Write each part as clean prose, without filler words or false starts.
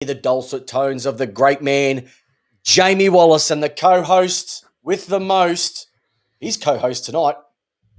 the dulcet tones of the great man, Jamie Wallace, and the co-host with the most, his co-host tonight,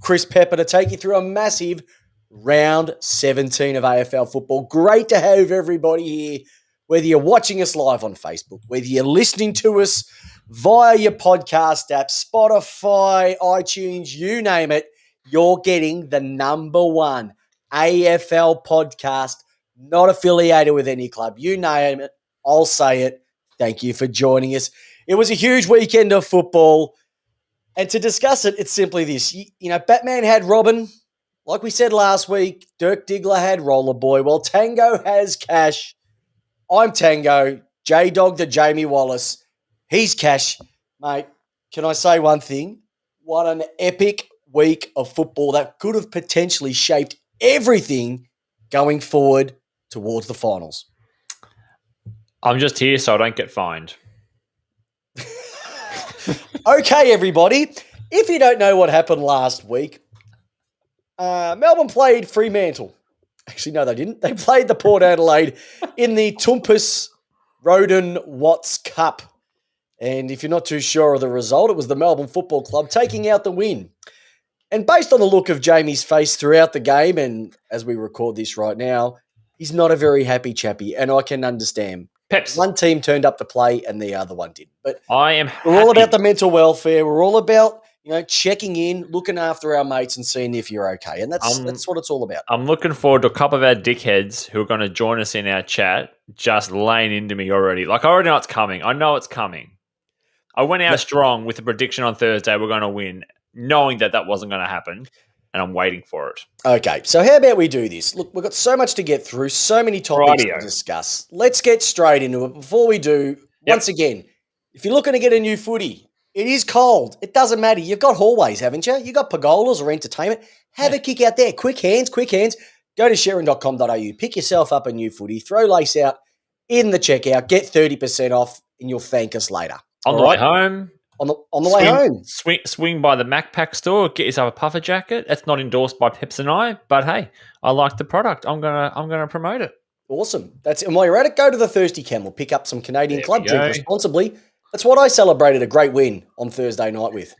Chris Pepper, to take you through a massive round 17 of AFL football. Great to have everybody here, whether you're watching us live on Facebook, whether you're listening to us via your podcast app, Spotify, iTunes, you name it, you're getting the number one AFL podcast, not affiliated with any club. You name it, I'll say it. Thank you for joining us. It was a huge weekend of football. And to discuss it, it's simply this. You know, Batman had Robin. Like we said last week, Dirk Diggler had Rollerboy. Well, Tango has Cash. I'm Tango. J-Dog to Jamie Wallace. He's Cash. Mate, can I say one thing? What an epic week of football that could have potentially shaped everything going forward towards the finals. I'm just here so I don't get fined. Okay, everybody. If you don't know what happened last week, Melbourne played Fremantle. Actually, no, they didn't. They played the Port Adelaide in the Toompas Roden Watts Cup. And if you're not too sure of the result, it was the Melbourne Football Club taking out the win. And based on the look of Jamie's face throughout the game, and as we record this right now, he's not a very happy chappy, and I can understand. Peps. One team turned up to play and the other one didn't. But we're all about the mental welfare. We're all about, checking in, looking after our mates and seeing if you're okay. And that's what it's all about. I'm looking forward to a couple of our dickheads who are going to join us in our chat just laying into me already. Like, I already know it's coming. I know it's coming. I went out strong with the prediction on Thursday we're going to win, knowing that wasn't going to happen. And I'm waiting for it. Okay, so how about we do this? Look, we've got so much to get through, so many topics to discuss. Let's get straight into it. Before we do, once again, if you're looking to get a new footy, it is cold. It doesn't matter. You've got hallways, haven't you? You've got pergolas or entertainment. Have a kick out there. Quick hands. Go to sharon.com.au. Pick yourself up a new footy. Throw lace out in the checkout. Get 30% off and you'll thank us later. On the way home. On the way home. Swing by the Macpac store, get yourself a puffer jacket. That's not endorsed by Peps and I, but hey, I like the product. I'm gonna promote it. Awesome. And while you're at it, go to the Thirsty Camel, pick up some Canadian Club, drink responsibly. That's what I celebrated a great win on Thursday night with.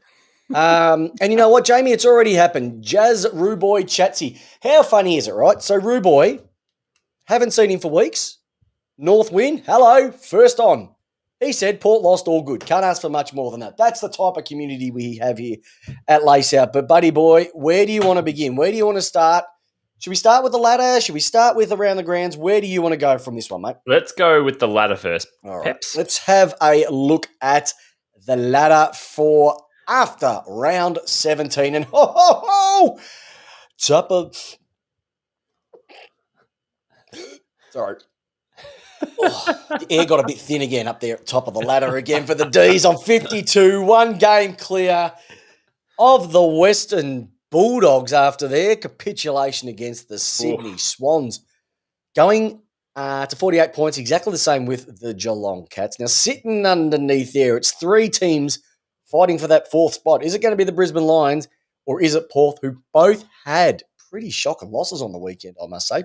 And you know what, Jamie? It's already happened. Jazz Ruboy Chatsy. How funny is it, right? So Ruboy, haven't seen him for weeks. North win. Hello, first on. He said, Port lost, all good. Can't ask for much more than that. That's the type of community we have here at Lace Out. But, buddy boy, where do you want to begin? Where do you want to start? Should we start with the ladder? Should we start with around the grounds? Where do you want to go from this one, mate? Let's go with the ladder first. All right. Peps. Let's have a look at the ladder for after round 17. And top of... Sorry. The air got a bit thin again up there at the top of the ladder again for the D's on 52. One game clear of the Western Bulldogs after their capitulation against the Sydney Swans. Going to 48 points, exactly the same with the Geelong Cats. Now, sitting underneath there, it's three teams fighting for that fourth spot. Is it going to be the Brisbane Lions or is it Porth, who both had pretty shocking losses on the weekend, I must say?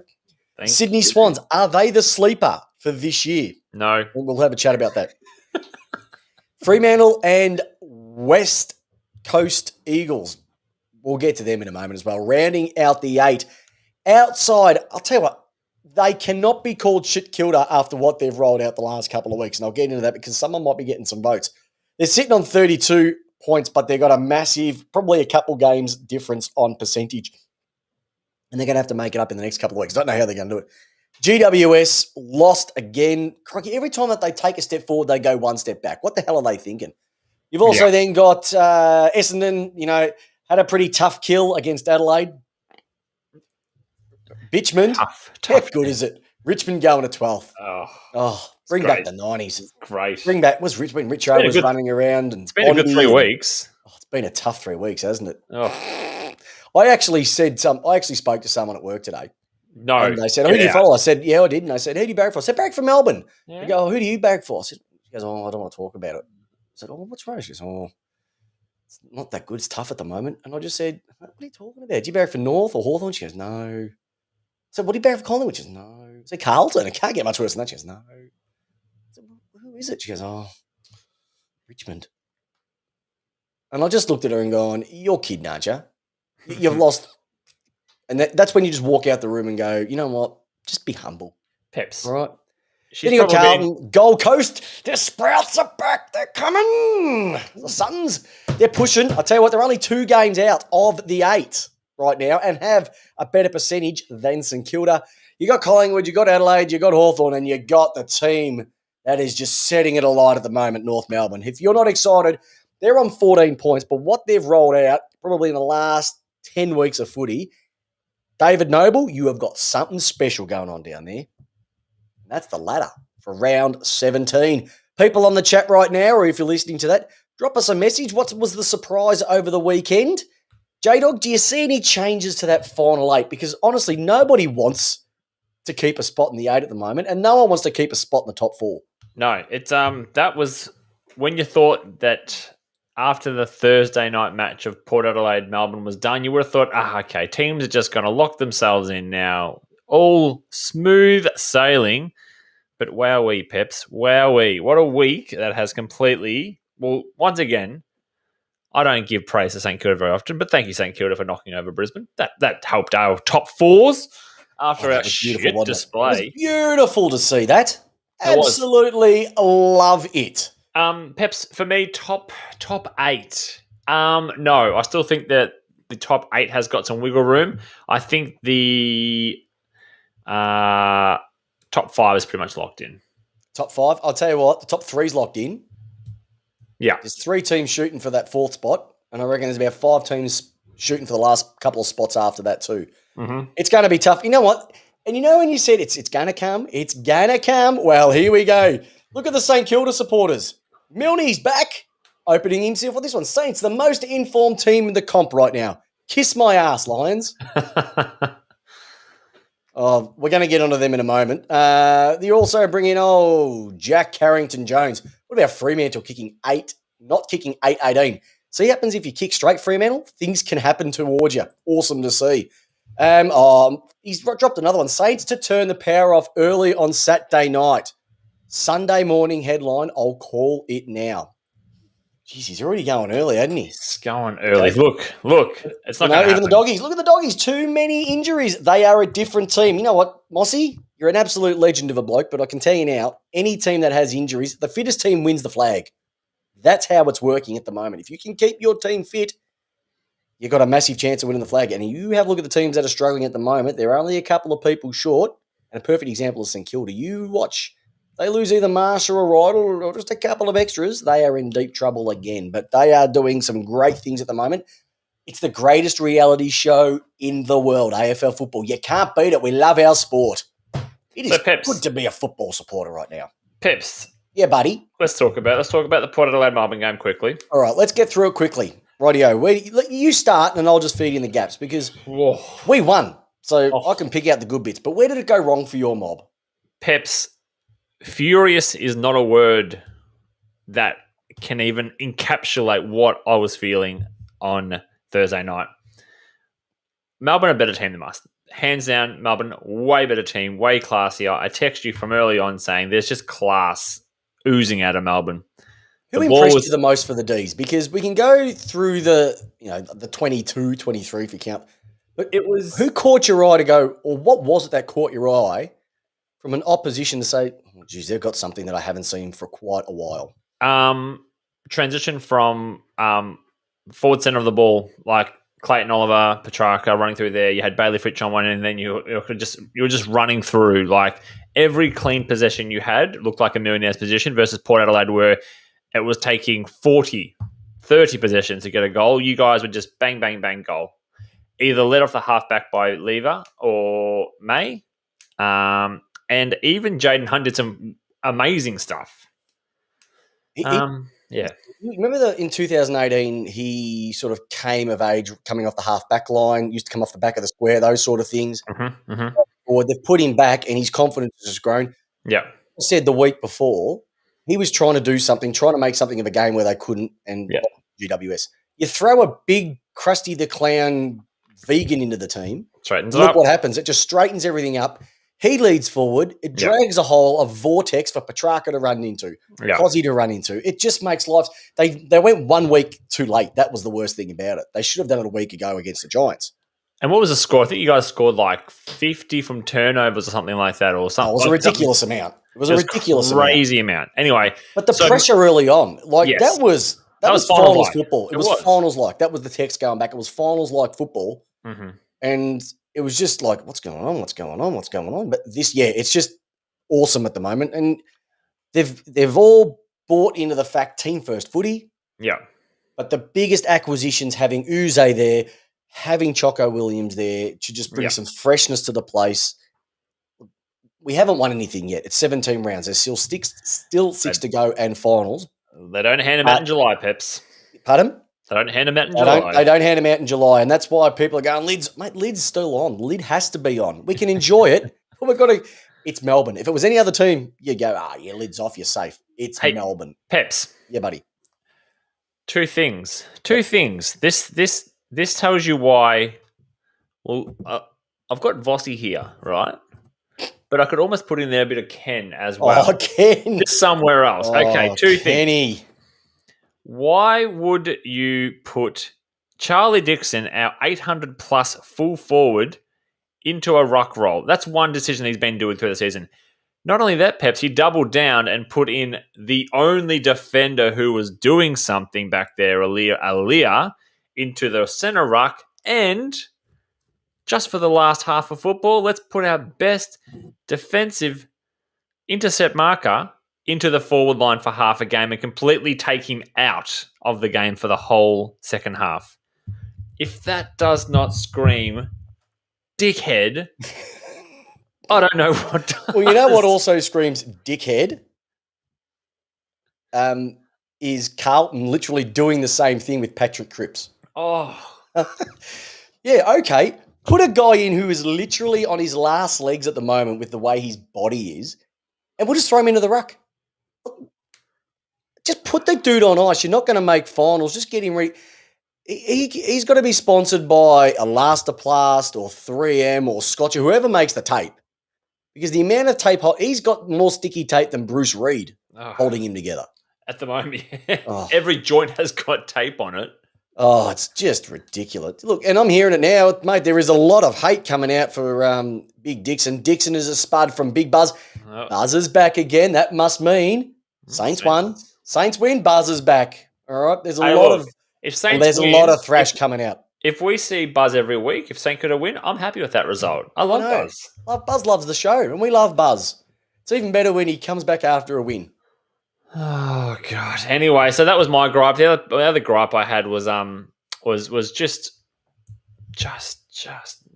Sydney Swans, are they the sleeper for this year? No. We'll have a chat about that. Fremantle and West Coast Eagles. We'll get to them in a moment as well. Rounding out the 8. Outside, I'll tell you what, they cannot be called shit kilder after what they've rolled out the last couple of weeks. And I'll get into that because someone might be getting some votes. They're sitting on 32 points, but they've got a massive, probably a couple games difference on percentage. And they're going to have to make it up in the next couple of weeks. Don't know how they're going to do it. GWS lost again. Crikey, every time that they take a step forward, they go one step back. What the hell are they thinking? You've also then got Essendon, had a pretty tough kill against Adelaide. Richmond, Tough. how good is it? Richmond going to 12th. Bring back great. the 90s. Great. Bring back, was Richmond? Rich O was running around. And it's been a good 3 weeks. It's been a tough 3 weeks, hasn't it? I actually spoke to someone at work today. No. And they said, who do you follow? I said, yeah, I did. And they said, who do you barrack for? I said, barrack for Melbourne. Yeah. They go, who do you barrack for? She goes, I don't want to talk about it. I said, what's wrong? She goes, it's not that good. It's tough at the moment. And I just said, what are you talking about? Do you barrack for North or Hawthorn? She goes, no. I said, what do you barrack for Collingwood? She goes, no. I said, Carlton. It can't get much worse than that. She goes, no. Who is it? She goes, oh, Richmond. And I just looked at her and gone, you're kidding, aren't you? You've lost. And that's when you just walk out the room and go, you know what? Just be humble. Peps. All right. She's Then you got probably Carlton, Gold Coast. Their Sprouts are back. They're coming. The Suns, they're pushing. I tell you what, they're only 2 games out of the 8 right now and have a better percentage than St Kilda. You got Collingwood, you got Adelaide, you got Hawthorn, and you got the team that is just setting it alight at the moment, North Melbourne. If you're not excited, they're on 14 points, but what they've rolled out probably in the last 10 weeks of footy, David Noble, you have got something special going on down there. And that's the ladder for round 17. People on the chat right now, or if you're listening to that, drop us a message. What was the surprise over the weekend? J-Dog, do you see any changes to that final 8? Because honestly, nobody wants to keep a spot in the 8 at the moment, and no one wants to keep a spot in the top 4. No, it's that was when you thought that after the Thursday night match of Port Adelaide Melbourne was done, you would have thought, okay, teams are just going to lock themselves in now, all smooth sailing. But wowee, Peps, wowee, what a week that has completely. Well, once again, I don't give praise to St Kilda very often, but thank you, St Kilda, for knocking over Brisbane. That helped our top 4s after our shit display. It was beautiful to see that. It was. Absolutely love it. Peps, for me, top 8. No, I still think that the top 8 has got some wiggle room. I think the top 5 is pretty much locked in. Top 5? I'll tell you what, the top 3's locked in. Yeah. There's 3 teams shooting for that 4th spot, and I reckon there's about 5 teams shooting for the last couple of spots after that too. Mm-hmm. It's going to be tough. You know what? And you know when you said it's going to come? It's going to come. Well, here we go. Look at the St Kilda supporters. Milne's back, opening himself with this one. Saints, the most informed team in the comp right now. Kiss my ass, Lions. Oh, we're going to get onto them in a moment. You also bring in, Jack Carrington-Jones. What about Fremantle kicking 8, not kicking 8-18? See what happens if you kick straight, Fremantle? Things can happen towards you. Awesome to see. He's dropped another one. Saints to turn the power off early on Saturday night. Sunday morning headline, I'll call it now. Jeez, he's already going early, hasn't he? He's going early. Look. It's not going to happen. Even the doggies. Look at the doggies. Too many injuries. They are a different team. You know what, Mossy? You're an absolute legend of a bloke, but I can tell you now, any team that has injuries, the fittest team wins the flag. That's how it's working at the moment. If you can keep your team fit, you've got a massive chance of winning the flag. And you have a look at the teams that are struggling at the moment. There are only a couple of people short, and a perfect example is St Kilda. You watch. They lose either Marshall or Rydell or just a couple of extras, they are in deep trouble again. But they are doing some great things at the moment. It's the greatest reality show in the world, AFL football. You can't beat it. We love our sport. It is good to be a football supporter right now. Peps. Yeah, buddy. Let's talk about the Port Adelaide Melbourne game quickly. All right, let's get through it quickly. Rightio. You start and I'll just feed in the gaps because we won. So I can pick out the good bits. But where did it go wrong for your mob? Peps. Furious is not a word that can even encapsulate what I was feeling on Thursday night. Melbourne are a better team than us. Hands down, Melbourne, way better team, way classier. I texted you from early on saying there's just class oozing out of Melbourne. Who impressed you the most for the Ds? Because we can go through the 22, 23 if you count. But who caught your eye to go, or what was it that caught your eye from an opposition to say, geez, they've got something that I haven't seen for quite a while? Transition from forward centre of the ball, like Clayton Oliver, Petrarca running through there. You had Bailey Fritsch on one, and then you were just running through. Like every clean possession you had looked like a millionaire's position versus Port Adelaide, where it was taking 40, 30 possessions to get a goal. You guys would just bang, bang, bang, goal. Either led off the halfback by Lever or May. And even Jaden Hunt did some amazing stuff. Yeah. Remember in 2018, he sort of came of age coming off the half-back line, used to come off the back of the square, those sort of things. Or they've put him back and his confidence has grown. Yeah. I said the week before, he was trying to do something, trying to make something of a game where they couldn't, and GWS. You throw a big Krusty the Clown vegan into the team. Straightens look what happens. It just straightens everything up. He leads forward. It Yeah. drags a hole, a vortex for Petrarca to run into, Yeah. Cozzy to run into. It just makes life. They went 1 week too late. That was the worst thing about it. They should have done it a week ago against the Giants. And what was the score? I think you guys scored like 50 from turnovers or something like that, or something. It was a ridiculous amount. It was a ridiculous crazy amount. Anyway, but the pressure early on, like Yes. that was was finals finals-like. football. It was finals like. That was the text going back. It was finals like football, and it was just like, what's going on? What's going on? What's going on? But it's just awesome at the moment, and they've all bought into the fact team first footy. Yeah. But the biggest acquisitions, having Uze there, having Choco Williams there, to just bring some freshness to the place. We haven't won anything yet. It's 17 rounds. There's still six to go and finals. They don't hand them out in July, Peps. Pardon? They don't hand them out in July. They don't hand them out in July, and that's why people are going, Lid's, mate, Lid's still on. Lid has to be on. We can enjoy it, but we've got to – it's Melbourne. If it was any other team, you go, Lid's off, you're safe. It's Melbourne. Peps. Yeah, buddy. Two things. This tells you why – well, I've got Vossi here, right? But I could almost put in there a bit of Ken as well. Oh, Ken. Just somewhere else. Okay, two things. Why would you put Charlie Dixon, our 800-plus full forward, into a ruck role? That's one decision he's been doing through the season. Not only that, Peps, he doubled down and put in the only defender who was doing something back there, Aaliyah, into the centre ruck. And just for the last half of football, let's put our best defensive intercept marker into the forward line for half a game and completely take him out of the game for the whole second half. If that does not scream dickhead, I don't know what does. Well, you know what also screams dickhead? Is Carlton literally doing the same thing with Patrick Cripps. Oh. Yeah, okay. Put a guy in who is literally on his last legs at the moment with the way his body is, and we'll just throw him into the ruck. Just put the dude on ice. You're not going to make finals. Just get him ready. He's got to be sponsored by Elastoplast or 3M or Scotch or whoever makes the tape. Because the amount of tape, he's got more sticky tape than Bruce Reed holding him together. At the moment, every joint has got tape on it. Oh, it's just ridiculous. Look, and I'm hearing it now, mate. There is a lot of hate coming out for Big Dixon. Dixon is a spud from Big Buzz. Buzz is back again. That must mean Saints won. Saints win. Buzz is back. All right. There's a lot of thrash coming out. If we see Buzz every week, if Saint could have win, I'm happy with that result. I love Buzz. Buzz loves the show, and we love Buzz. It's even better when he comes back after a win. Oh God. Anyway, so that was my gripe. The other gripe I had was just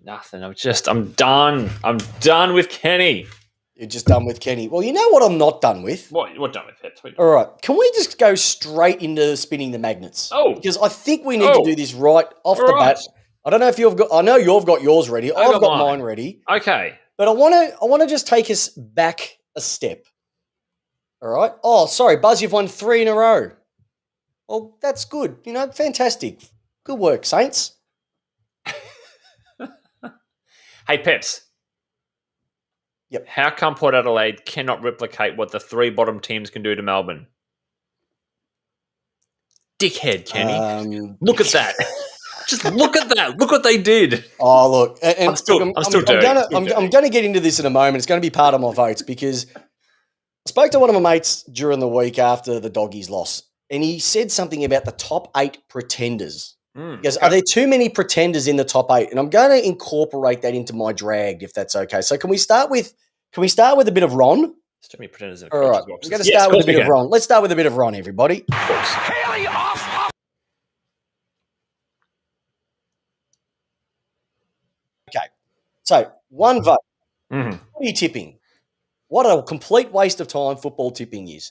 nothing. I'm done. I'm done with Kenny. You're just done with Kenny. Well, you know what I'm not done with? What done with Peps? All right. Can we just go straight into spinning the magnets? Oh. Because I think we need to do this right off the bat. I don't know if you've got – I know you've got yours ready. I've got mine ready. Okay. But I want to just take us back a step. All right. Oh, sorry, Buzz, you've won 3 in a row. Well, that's good. You know, fantastic. Good work, Saints. Hey, Peps. Yep. How come Port Adelaide cannot replicate what the 3 bottom teams can do to Melbourne? Dickhead, Kenny. Look at that. Just look at that. Look what they did. Oh, look. And I'm still dirty. I'm going to get into this in a moment. It's going to be part of my votes because I spoke to one of my mates during the week after the Doggies loss, and he said something about the top 8 pretenders. Because are there too many pretenders in the top 8? And I'm going to incorporate that into my drag, if that's okay. So can we start with a bit of Ron? There's too many pretenders in the All right, we're going to start with a bit of Ron. Let's start with a bit of Ron, everybody. Of course. Haley off. Okay, so 1 vote. Mm-hmm. What are you tipping? What a complete waste of time football tipping is.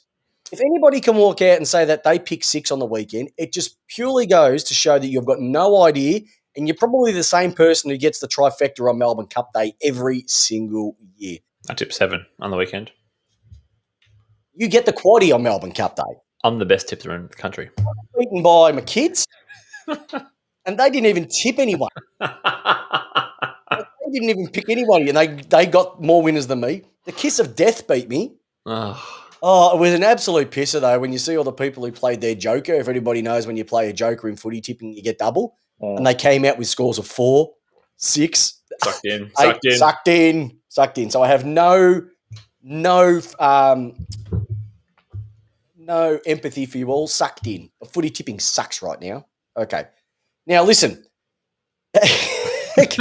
If anybody can walk out and say that they pick 6 on the weekend, it just purely goes to show that you've got no idea, and you're probably the same person who gets the trifecta on Melbourne Cup Day every single year. I tip 7 on the weekend. You get the quaddie on Melbourne Cup Day. I'm the best tipper in the country. Beaten by my kids, and they didn't even tip anyone. They I didn't even pick anybody, and they got more winners than me. The Kiss of Death beat me. Oh, it was an absolute pisser, though, when you see all the people who played their Joker. If anybody knows when you play a Joker in footy tipping, you get double. And they came out with scores of 4, 6, Sucked in. 8, sucked in. So I have no empathy for you all. Sucked in. Footy tipping sucks right now. Okay. Now, listen. It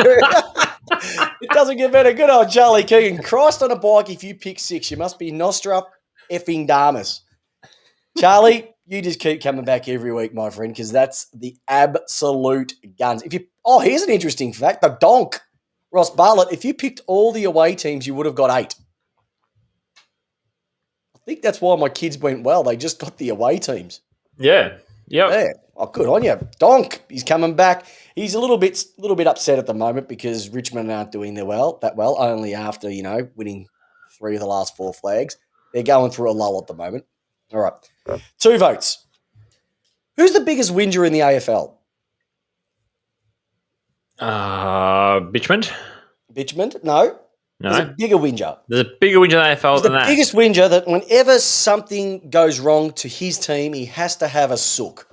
doesn't get better. Good old Charlie Keegan. Christ on a bike, if you pick 6, you must be Nostra effing Damas. Charlie, you just keep coming back every week, my friend, because that's the absolute guns. Here's an interesting fact. The donk, Ross Bartlett, if you picked all the away teams, you would have got 8. I think that's why my kids went well. They just got the away teams. Yeah. Yep. Yeah. Oh, good on you. Donk, he's coming back. He's a little bit upset at the moment because Richmond aren't doing that well, only after, winning 3 of the last 4 flags. They're going through a lull at the moment. All right. 2 votes. Who's the biggest whinger in the AFL? Bitchmond? Bitchmond? No. No. There's a bigger whinger. There's a bigger whinger in the AFL than that. The biggest whinger that whenever something goes wrong to his team, he has to have a sook.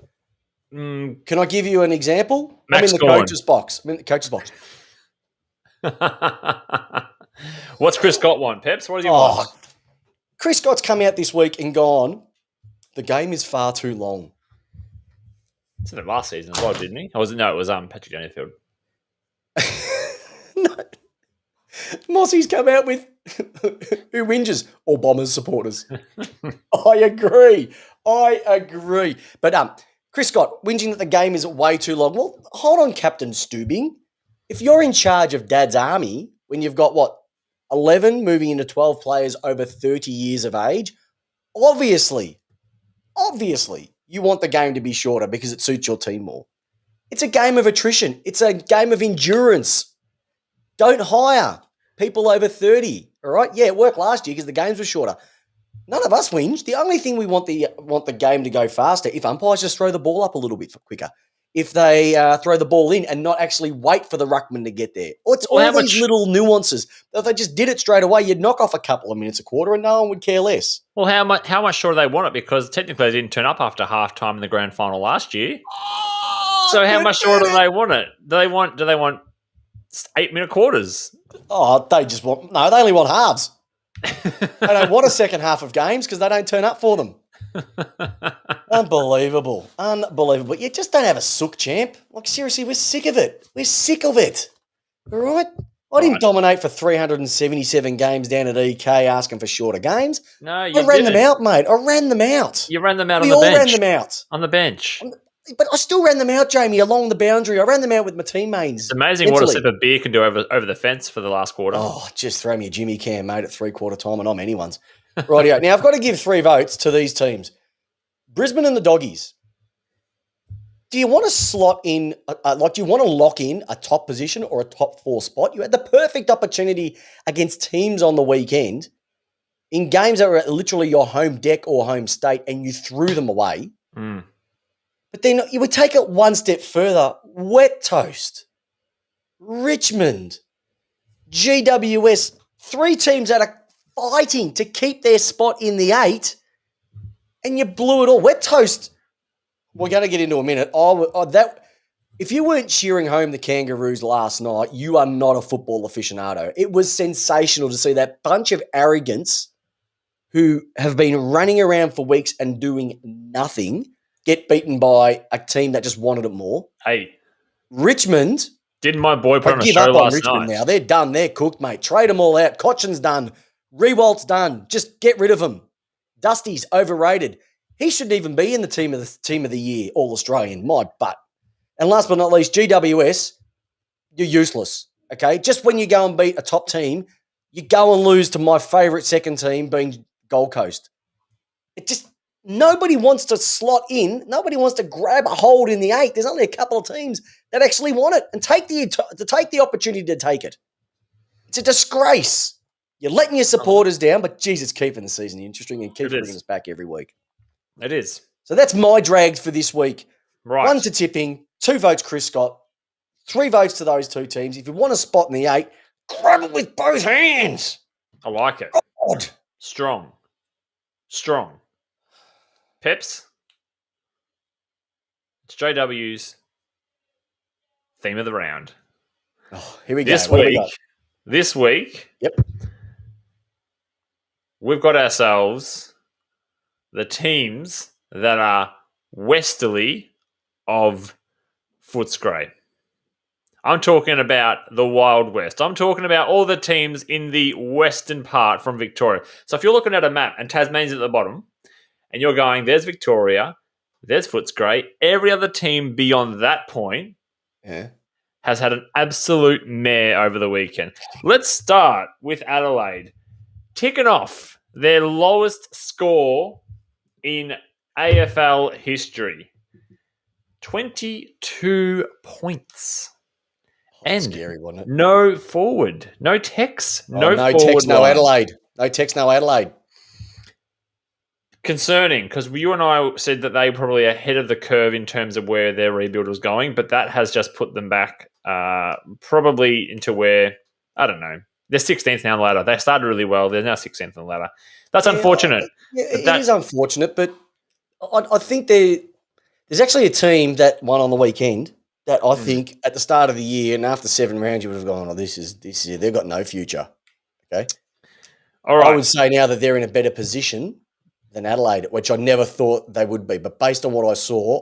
Can I give you an example? Max I'm in the coach's box. What's Chris Scott want, Peps? What does he want? Chris Scott's come out this week and gone, the game is far too long. It's in the last season as well, didn't he? It was Patrick Dangerfield. No. Mossy's come out with who whinges? All Bombers supporters. I agree. But Chris Scott, whinging that the game is way too long. Well, hold on, Captain Stubing. If you're in charge of Dad's army, when you've got, 11 moving into 12 players over 30 years of age, obviously, you want the game to be shorter because it suits your team more. It's a game of attrition. It's a game of endurance. Don't hire people over 30, all right? Yeah, it worked last year because the games were shorter. None of us whinge. The only thing we want the game to go faster if umpires just throw the ball up a little bit quicker. If they throw the ball in and not actually wait for the ruckman to get there. Or it's all these little nuances. If they just did it straight away, you'd knock off a couple of minutes a quarter and no one would care less. Well, how much shorter they want it? Because technically they didn't turn up after halftime in the grand final last year. So how much shorter do they want it? Do they want 8-minute quarters? Oh, they only want halves. They don't want a second half of games because they don't turn up for them. Unbelievable. You just don't have a sook, champ. Like, seriously, we're sick of it. All right? I didn't dominate for 377 games down at EK asking for shorter games. No, you I ran them out, mate. I ran them out. You ran them out on the bench. We all ran them out. On the bench. But I still ran them out, Jamie, along the boundary. I ran them out with my teammates. It's amazing what a sip of beer can do over the fence for the last quarter. Oh, just throw me a Jimmy can, mate, at 3/4 time and I'm anyone's. Rightio. Now, I've got to give 3 votes to these teams. Brisbane and the Doggies. Do you want to slot in, do you want to lock in a top position or a top 4 spot? You had the perfect opportunity against teams on the weekend in games that were literally your home deck or home state and you threw them away. But then you would take it one step further. Wet Toast, Richmond, GWS, 3 teams that are fighting to keep their spot in the 8, and you blew it all. Wet Toast, we're going to get into a minute. If you weren't cheering home the Kangaroos last night, you are not a football aficionado. It was sensational to see that bunch of arrogants who have been running around for weeks and doing nothing get beaten by a team that just wanted it more. Hey. Richmond. Didn't my boy put on a give show up on last Richmond night? Now. They're done. They're cooked, mate. Trade them all out. Cochin's done. Rewalt's done. Just get rid of them. Dusty's overrated. He shouldn't even be in the team of the year, All-Australian. My butt. And last but not least, GWS, you're useless, okay? Just when you go and beat a top team, you go and lose to my favourite second team being Gold Coast. Nobody wants to slot in. Nobody wants to grab a hold in the 8. There's only a couple of teams that actually want it and take the opportunity to take it. It's a disgrace. You're letting your supporters down, but Jesus, keeping the season interesting and keep bringing us back every week. It is. So that's my drags for this week. Right. 1 to tipping, 2 votes Chris Scott, 3 votes to those 2 teams. If you want a spot in the 8, Grab it with both hands. I like it. God. Strong. Peps. It's JW's theme of the round. Oh, here we go. This What do we got? week, Yep. we've got ourselves the teams that are westerly of Footscray. I'm talking about the Wild West. I'm talking about all the teams in the western part from Victoria. So if you're looking at a map and Tasmania's at the bottom, and you're going, there's Victoria, there's Footscray, every other team beyond that point has had an absolute mare over the weekend. Let's start with Adelaide. Ticking off their lowest score in AFL history. 22 points. And scary, wasn't it? no forward. No Tex. No no forward Tex, no line. Adelaide. No Tex, no Adelaide. Concerning, because you and I said that they were probably ahead of the curve in terms of where their rebuild was going, but that has just put them back probably into where, I don't know, they're 16th now on the ladder. They started really well. They're now 16th on the ladder. That's unfortunate. It is unfortunate, but I think there's actually a team that won on the weekend that I think at the start of the year and after 7 rounds you would have gone, this is they've got no future. Okay. All right. I would say now that they're in a better position than Adelaide, which I never thought they would be. But based on what I saw,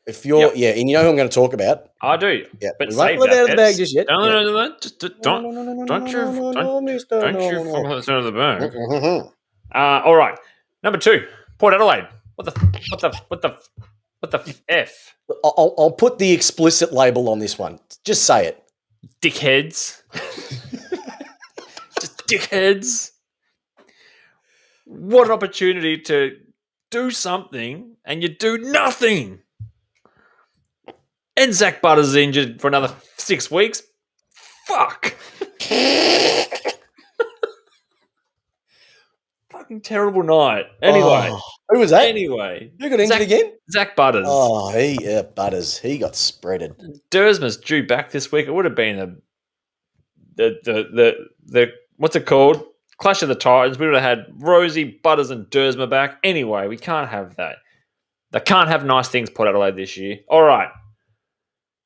if you're, and you know who I'm going to talk about. I do. Yeah, but we won't let out of the bag just yet. No, don't you fall out of the bag. All right, number 2, Port Adelaide. What the F? I'll put the explicit label on this one. Just say it. Dickheads. Just dickheads. What an opportunity to do something and you do nothing. And Zach Butters is injured for another 6 weeks. Fuck. Fucking terrible night. Anyway. Who was that? Anyway. Who got injured again? Zach Butters. Oh, Butters. He got spreaded. Dersma's due back this week. It would have been the what's it called? Clash of the Titans. We would have had Rosie, Butters, and Dersma back. Anyway, we can't have that. They can't have nice things put Adelaide this year. All right.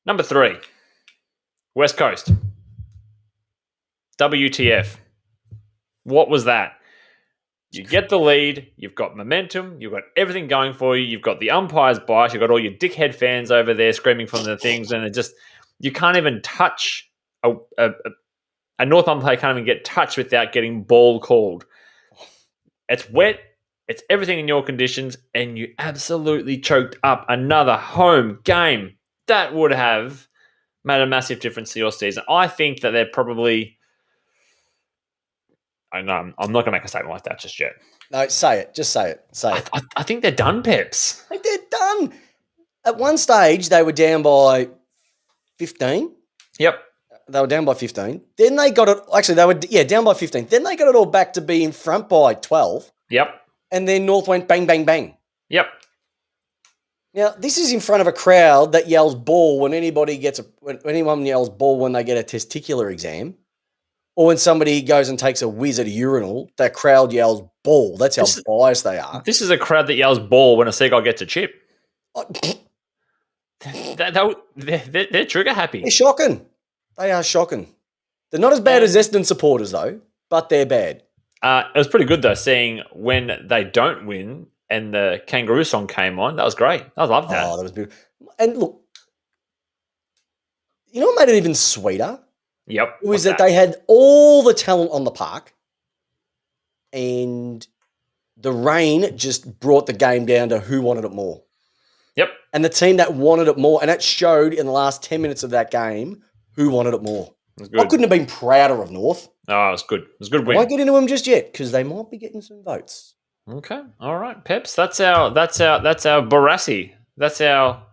Number 3. West Coast. WTF. What was that? You get the lead. You've got momentum. You've got everything going for you. You've got the umpire's bias. You've got all your dickhead fans over there screaming from the things. And it just, you can't even touch a North umpire can't even get touched without getting ball called. It's wet. It's everything in your conditions, and you absolutely choked up another home game. That would have made a massive difference to your season. I think that they're probably... I'm not going to make a statement like that just yet. No, say it. Just say it. Say it. I think they're done, Peps. They're done. At one stage, they were down by 15. Yep. They were down by 15. Then they got it. Actually, they were down by 15. Then they got it all back to be in front by 12. Yep. And then North went bang, bang, bang. Yep. Now, this is in front of a crowd that yells ball when when anyone yells ball when they get a testicular exam. Or when somebody goes and takes a whiz at a urinal, that crowd yells ball. That's how biased they are. This is a crowd that yells ball when a seagull gets a chip. They're trigger happy. They're shocking. They are shocking. They're not as bad as Essendon supporters, though, but they're bad. It was pretty good, though, seeing when they don't win and the Kangaroo song came on. That was great. I loved that. Oh, that was beautiful. And look, you know what made it even sweeter? Yep. It was that they had all the talent on the park and the rain just brought the game down to who wanted it more. Yep. And the team that wanted it more, and that showed in the last 10 minutes of that game who wanted it more. I couldn't have been prouder of North. Oh, it was good. It was a good win. I won't get into them just yet because they might be getting some votes. Okay. All right, Peps. That's our Barassi. That's our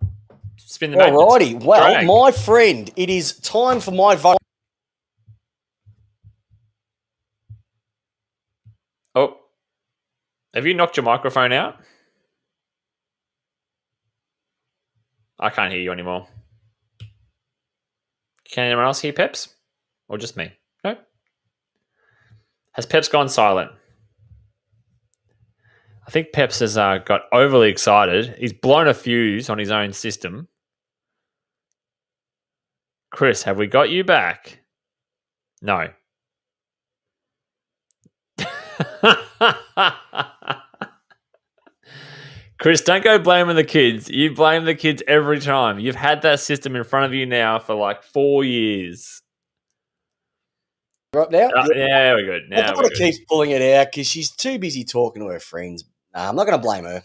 spin the All righty. Well, drag. my friend, it is time for my vote. Oh, have you knocked your microphone out? I can't hear you anymore. Can anyone else hear Peps? Or just me? Nope. Has Peps gone silent? I think Peps has got overly excited. He's blown a fuse on his own system. Chris, have we got you back? No. Chris, don't go blaming the kids. You blame the kids every time. You've had that system in front of you now for like 4 years. Right now? Yeah, we're good. I've got to keep pulling it out because she's too busy talking to her friends. Nah, I'm not going to blame her.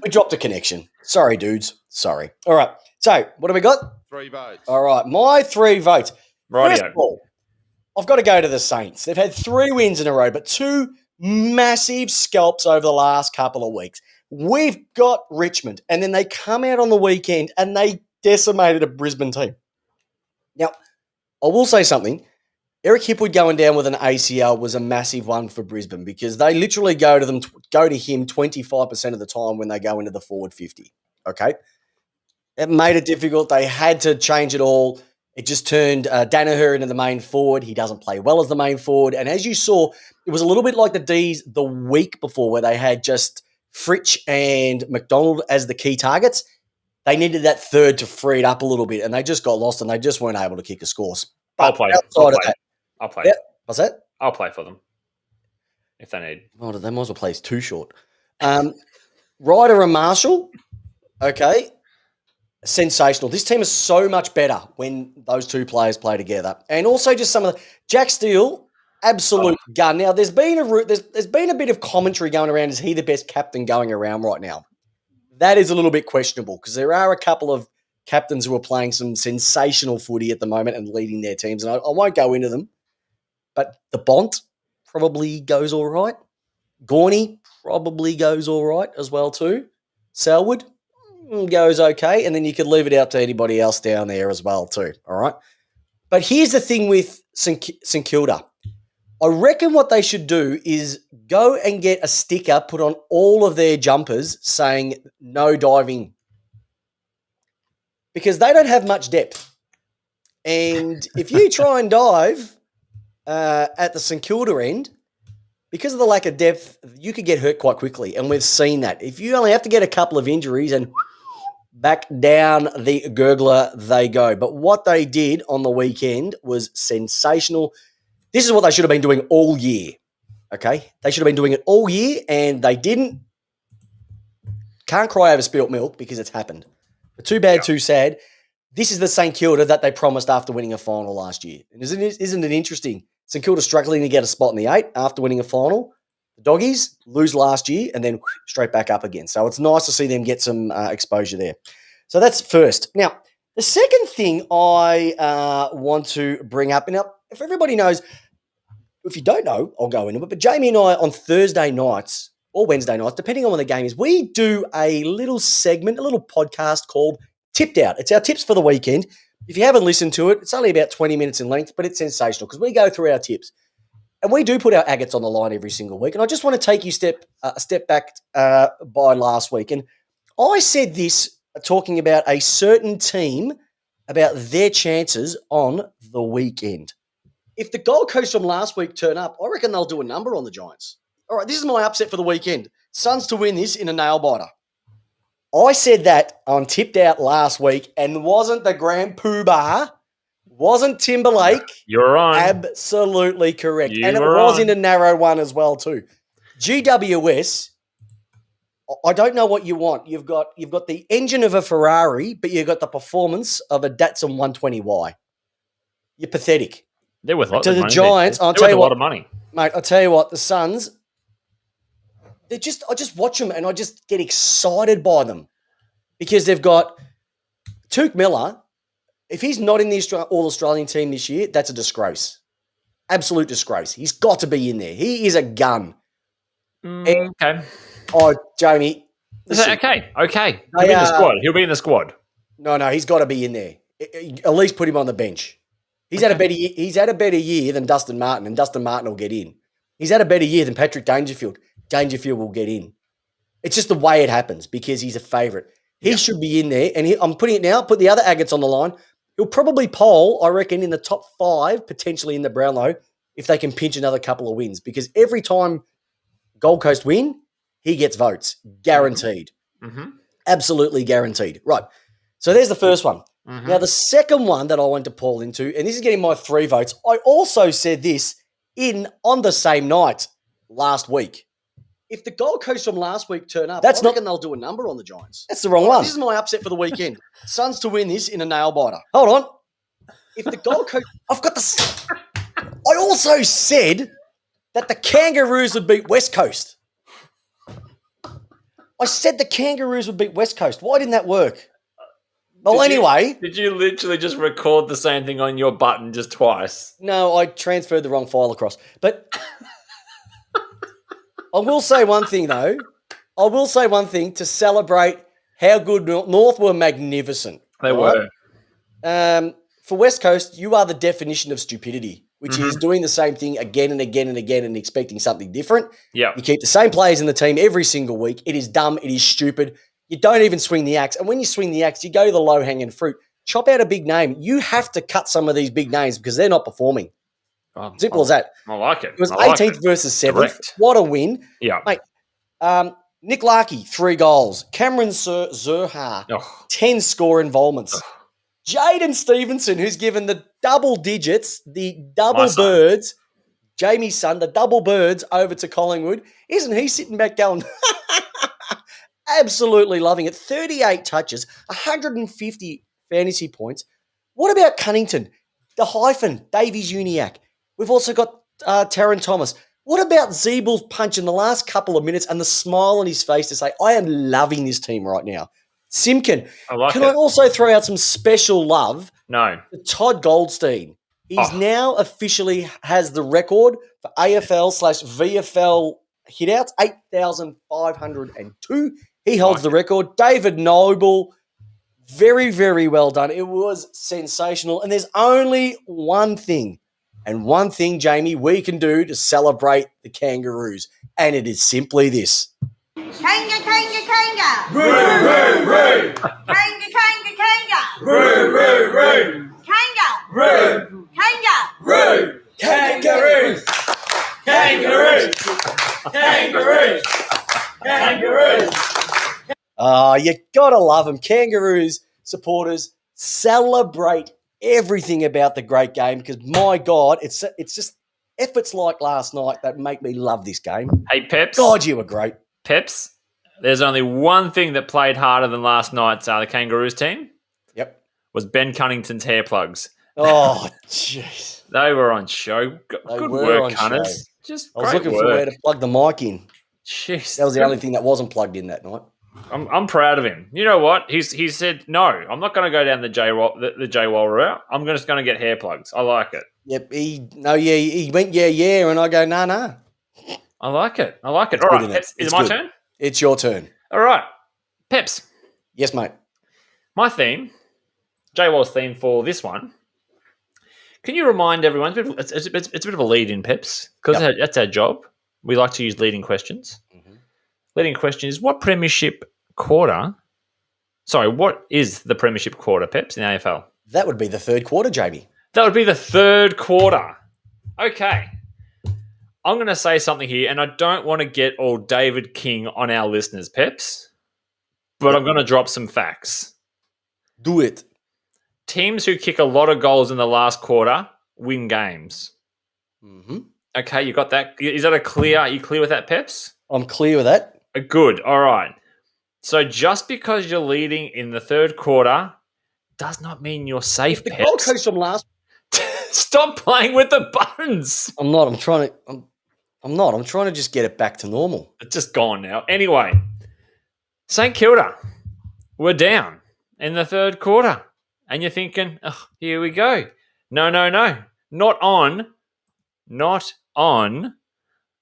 We dropped a connection. Sorry, dudes. Sorry. All right. So, what have we got? 3 votes. All right. My 3 votes. Rightio. First of all, I've got to go to the Saints. They've had 3 wins in a row, but 2 massive scalps over the last couple of weeks. We've got Richmond, and then they come out on the weekend and they decimated a Brisbane team. Now, I will say something. Eric Hipwood going down with an ACL was a massive one for Brisbane because they literally go to him 25% of the time when they go into the forward 50. Okay? It made it difficult. They had to change it all. It just turned Danaher into the main forward. He doesn't play well as the main forward. And as you saw, it was a little bit like the D's the week before where they had just Fritsch and McDonald as the key targets. They needed that third to free it up a little bit, and they just got lost and they just weren't able to kick a score. I'll play. I'll play. Yeah, what's that? I'll play for them if they need. Oh, they might as well play. It's too short. Ryder and Marshall, okay, sensational. This team is so much better when those 2 players play together, and also just some of the Jack Steele, absolute gun. Now, there's been a bit of commentary going around. Is he the best captain going around right now? That is a little bit questionable because there are a couple of captains who are playing some sensational footy at the moment and leading their teams, and I won't go into them. But the Bont probably goes all right. Gorney probably goes all right as well too. Selwood goes okay. And then you could leave it out to anybody else down there as well too, all right? But here's the thing with St Kilda. I reckon what they should do is go and get a sticker put on all of their jumpers saying no diving because they don't have much depth. And if you try and dive at the St Kilda end, because of the lack of depth, you could get hurt quite quickly. And we've seen that. If you only have to get a couple of injuries and back down the gurgler they go. But what they did on the weekend was sensational. This is what they should have been doing all year, okay? They should have been doing it all year, and they didn't. Can't cry over spilt milk because it's happened. But too bad, too sad. This is the St Kilda that they promised after winning a final last year. And isn't it interesting? St Kilda struggling to get a spot in the 8 after winning a final. The Doggies lose last year and then straight back up again. So it's nice to see them get some exposure there. So that's first. Now, the second thing I want to bring up, now, if everybody knows, if you don't know, I'll go into it, but Jamie and I on Thursday nights or Wednesday nights, depending on when the game is, we do a little segment, a little podcast called Tipped Out. It's our tips for the weekend. If you haven't listened to it, it's only about 20 minutes in length, but it's sensational because we go through our tips. And we do put our agates on the line every single week. And I just want to take you a step back by last week. And I said this talking about a certain team, about their chances on the weekend. If the Gold Coast from last week turn up, I reckon they'll do a number on the Giants. All right, this is my upset for the weekend. Suns to win this in a nail-biter. I said that on Tipped Out last week, and wasn't the Grand Poobah, wasn't Timberlake. You're on. Absolutely correct. And it was in a narrow one as well too. GWS, I don't know what you want. You've got the engine of a Ferrari, but you've got the performance of a Datsun 120Y. You're pathetic. They're worth a lot to of the money. Giants. They're I'll tell you a what, lot of money, mate. I'll tell you what. The Suns. I just watch them and I just get excited by them because they've got Tuke Miller. If he's not in the All-Australian team this year, that's a disgrace. Absolute disgrace. He's got to be in there. He is a gun. Okay. Oh, Jamie. Listen, okay. He'll be in the squad. He'll be in the squad. No, he's got to be in there. At least put him on the bench. He's had a better year than Dustin Martin, and Dustin Martin will get in. He's had a better year than Patrick Dangerfield. Dangerfield will get in. It's just the way it happens because he's a favourite. He should be in there, and I'm putting it now. Put the other agates on the line. He'll probably poll, I reckon, in the top 5, potentially in the Brownlow, if they can pinch another couple of wins, because every time Gold Coast win, he gets votes. Guaranteed. Mm-hmm. Absolutely guaranteed. Right. So there's the first one. Mm-hmm. Now, the second one that I went to Paul into, and this is getting my 3 votes, I also said this on the same night last week. If the Gold Coast from last week turn up, I reckon they'll do a number on the Giants. That's the wrong one. This is my upset for the weekend. Suns to win this in a nail biter. Hold on. If the Gold Coast, I also said that the Kangaroos would beat West Coast. I said the Kangaroos would beat West Coast. Why didn't that work? Well, anyway. Did you literally just record the same thing on your button just twice? No, I transferred the wrong file across. But I will say one thing, though. I will say one thing to celebrate how good North were magnificent. They were. For West Coast, you are the definition of stupidity, which is doing the same thing again and again and again and expecting something different. Yeah. You keep the same players in the team every single week. It is dumb. It is stupid. You don't even swing the axe. And when you swing the axe, you go to the low-hanging fruit. Chop out a big name. You have to cut some of these big names because they're not performing. Simple as that. I like it. It was 18th versus 7th. Correct. What a win. Yeah. Mate, Nick Larkey, 3 goals. Cameron Zurhaar, 10 score involvements. Jaden Stevenson, who's given the double digits, the double birds, Jamie's son, the double birds over to Collingwood. Isn't he sitting back going, absolutely loving it. 38 touches, 150 fantasy points. What about Cunnington? The hyphen, Davies Uniacke. We've also got Taron Thomas. What about Zeebel's punch in the last couple of minutes and the smile on his face to say, I am loving this team right now? Simkin. Can I also throw out some special love? No. To Todd Goldstein. He's now officially has the record for AFL/VFL hitouts, 8,502. He holds the record. David Noble, very, very well done. It was sensational. And there's only one thing, Jamie, we can do to celebrate the Kangaroos. And it is simply this. Kanga, kanga, kanga. Roo, roo, roo. Kanga, kanga, kanga. Roo, roo, roo. Kanga. Roo. Kanga. Roo. Kangaroos. Kangaroos. Kangaroos. Kangaroos. You gotta love them. Kangaroos supporters, celebrate everything about the great game because, my God, it's just efforts like last night that make me love this game. Hey, Peps. God, you were great. Peps, there's only one thing that played harder than last night's the Kangaroos team. Yep. Was Ben Cunnington's hair plugs. Oh, jeez. They were on show. Good work, Cunners. Just I was looking for where to plug the mic in. Jeez. That was the only thing that wasn't plugged in that night. I'm proud of him. You know what? He said, no, I'm not going to go down the J-Wall route. I'm just going to get hair plugs. I like it. Yep. He went, yeah, and I go, nah. I like it. All right, Peps, is it my turn? It's your turn. All right. Peps. Yes, mate. My theme, J-Wall's theme for this one, can you remind everyone, it's a bit of a lead-in, Peps, because that's our job. We like to use leading questions. Mm-hmm. Leading question is, what is the premiership quarter, Peps, in the AFL? That would be the third quarter, Jamie. That would be the third quarter. Okay. I'm going to say something here, and I don't want to get all David King on our listeners, Peps, but I'm going to drop some facts. Do it. Teams who kick a lot of goals in the last quarter win games. Mm-hmm. Okay, you got that? Is that are you clear with that, Peps? I'm clear with that. Good. All right. So just because you're leading in the third quarter does not mean you're safe, Peps. The Gold Coast from last. Stop playing with the buttons. I'm not. I'm trying to just get it back to normal. It's just gone now. Anyway, St Kilda were down in the third quarter. And you're thinking, oh, here we go. No. Not on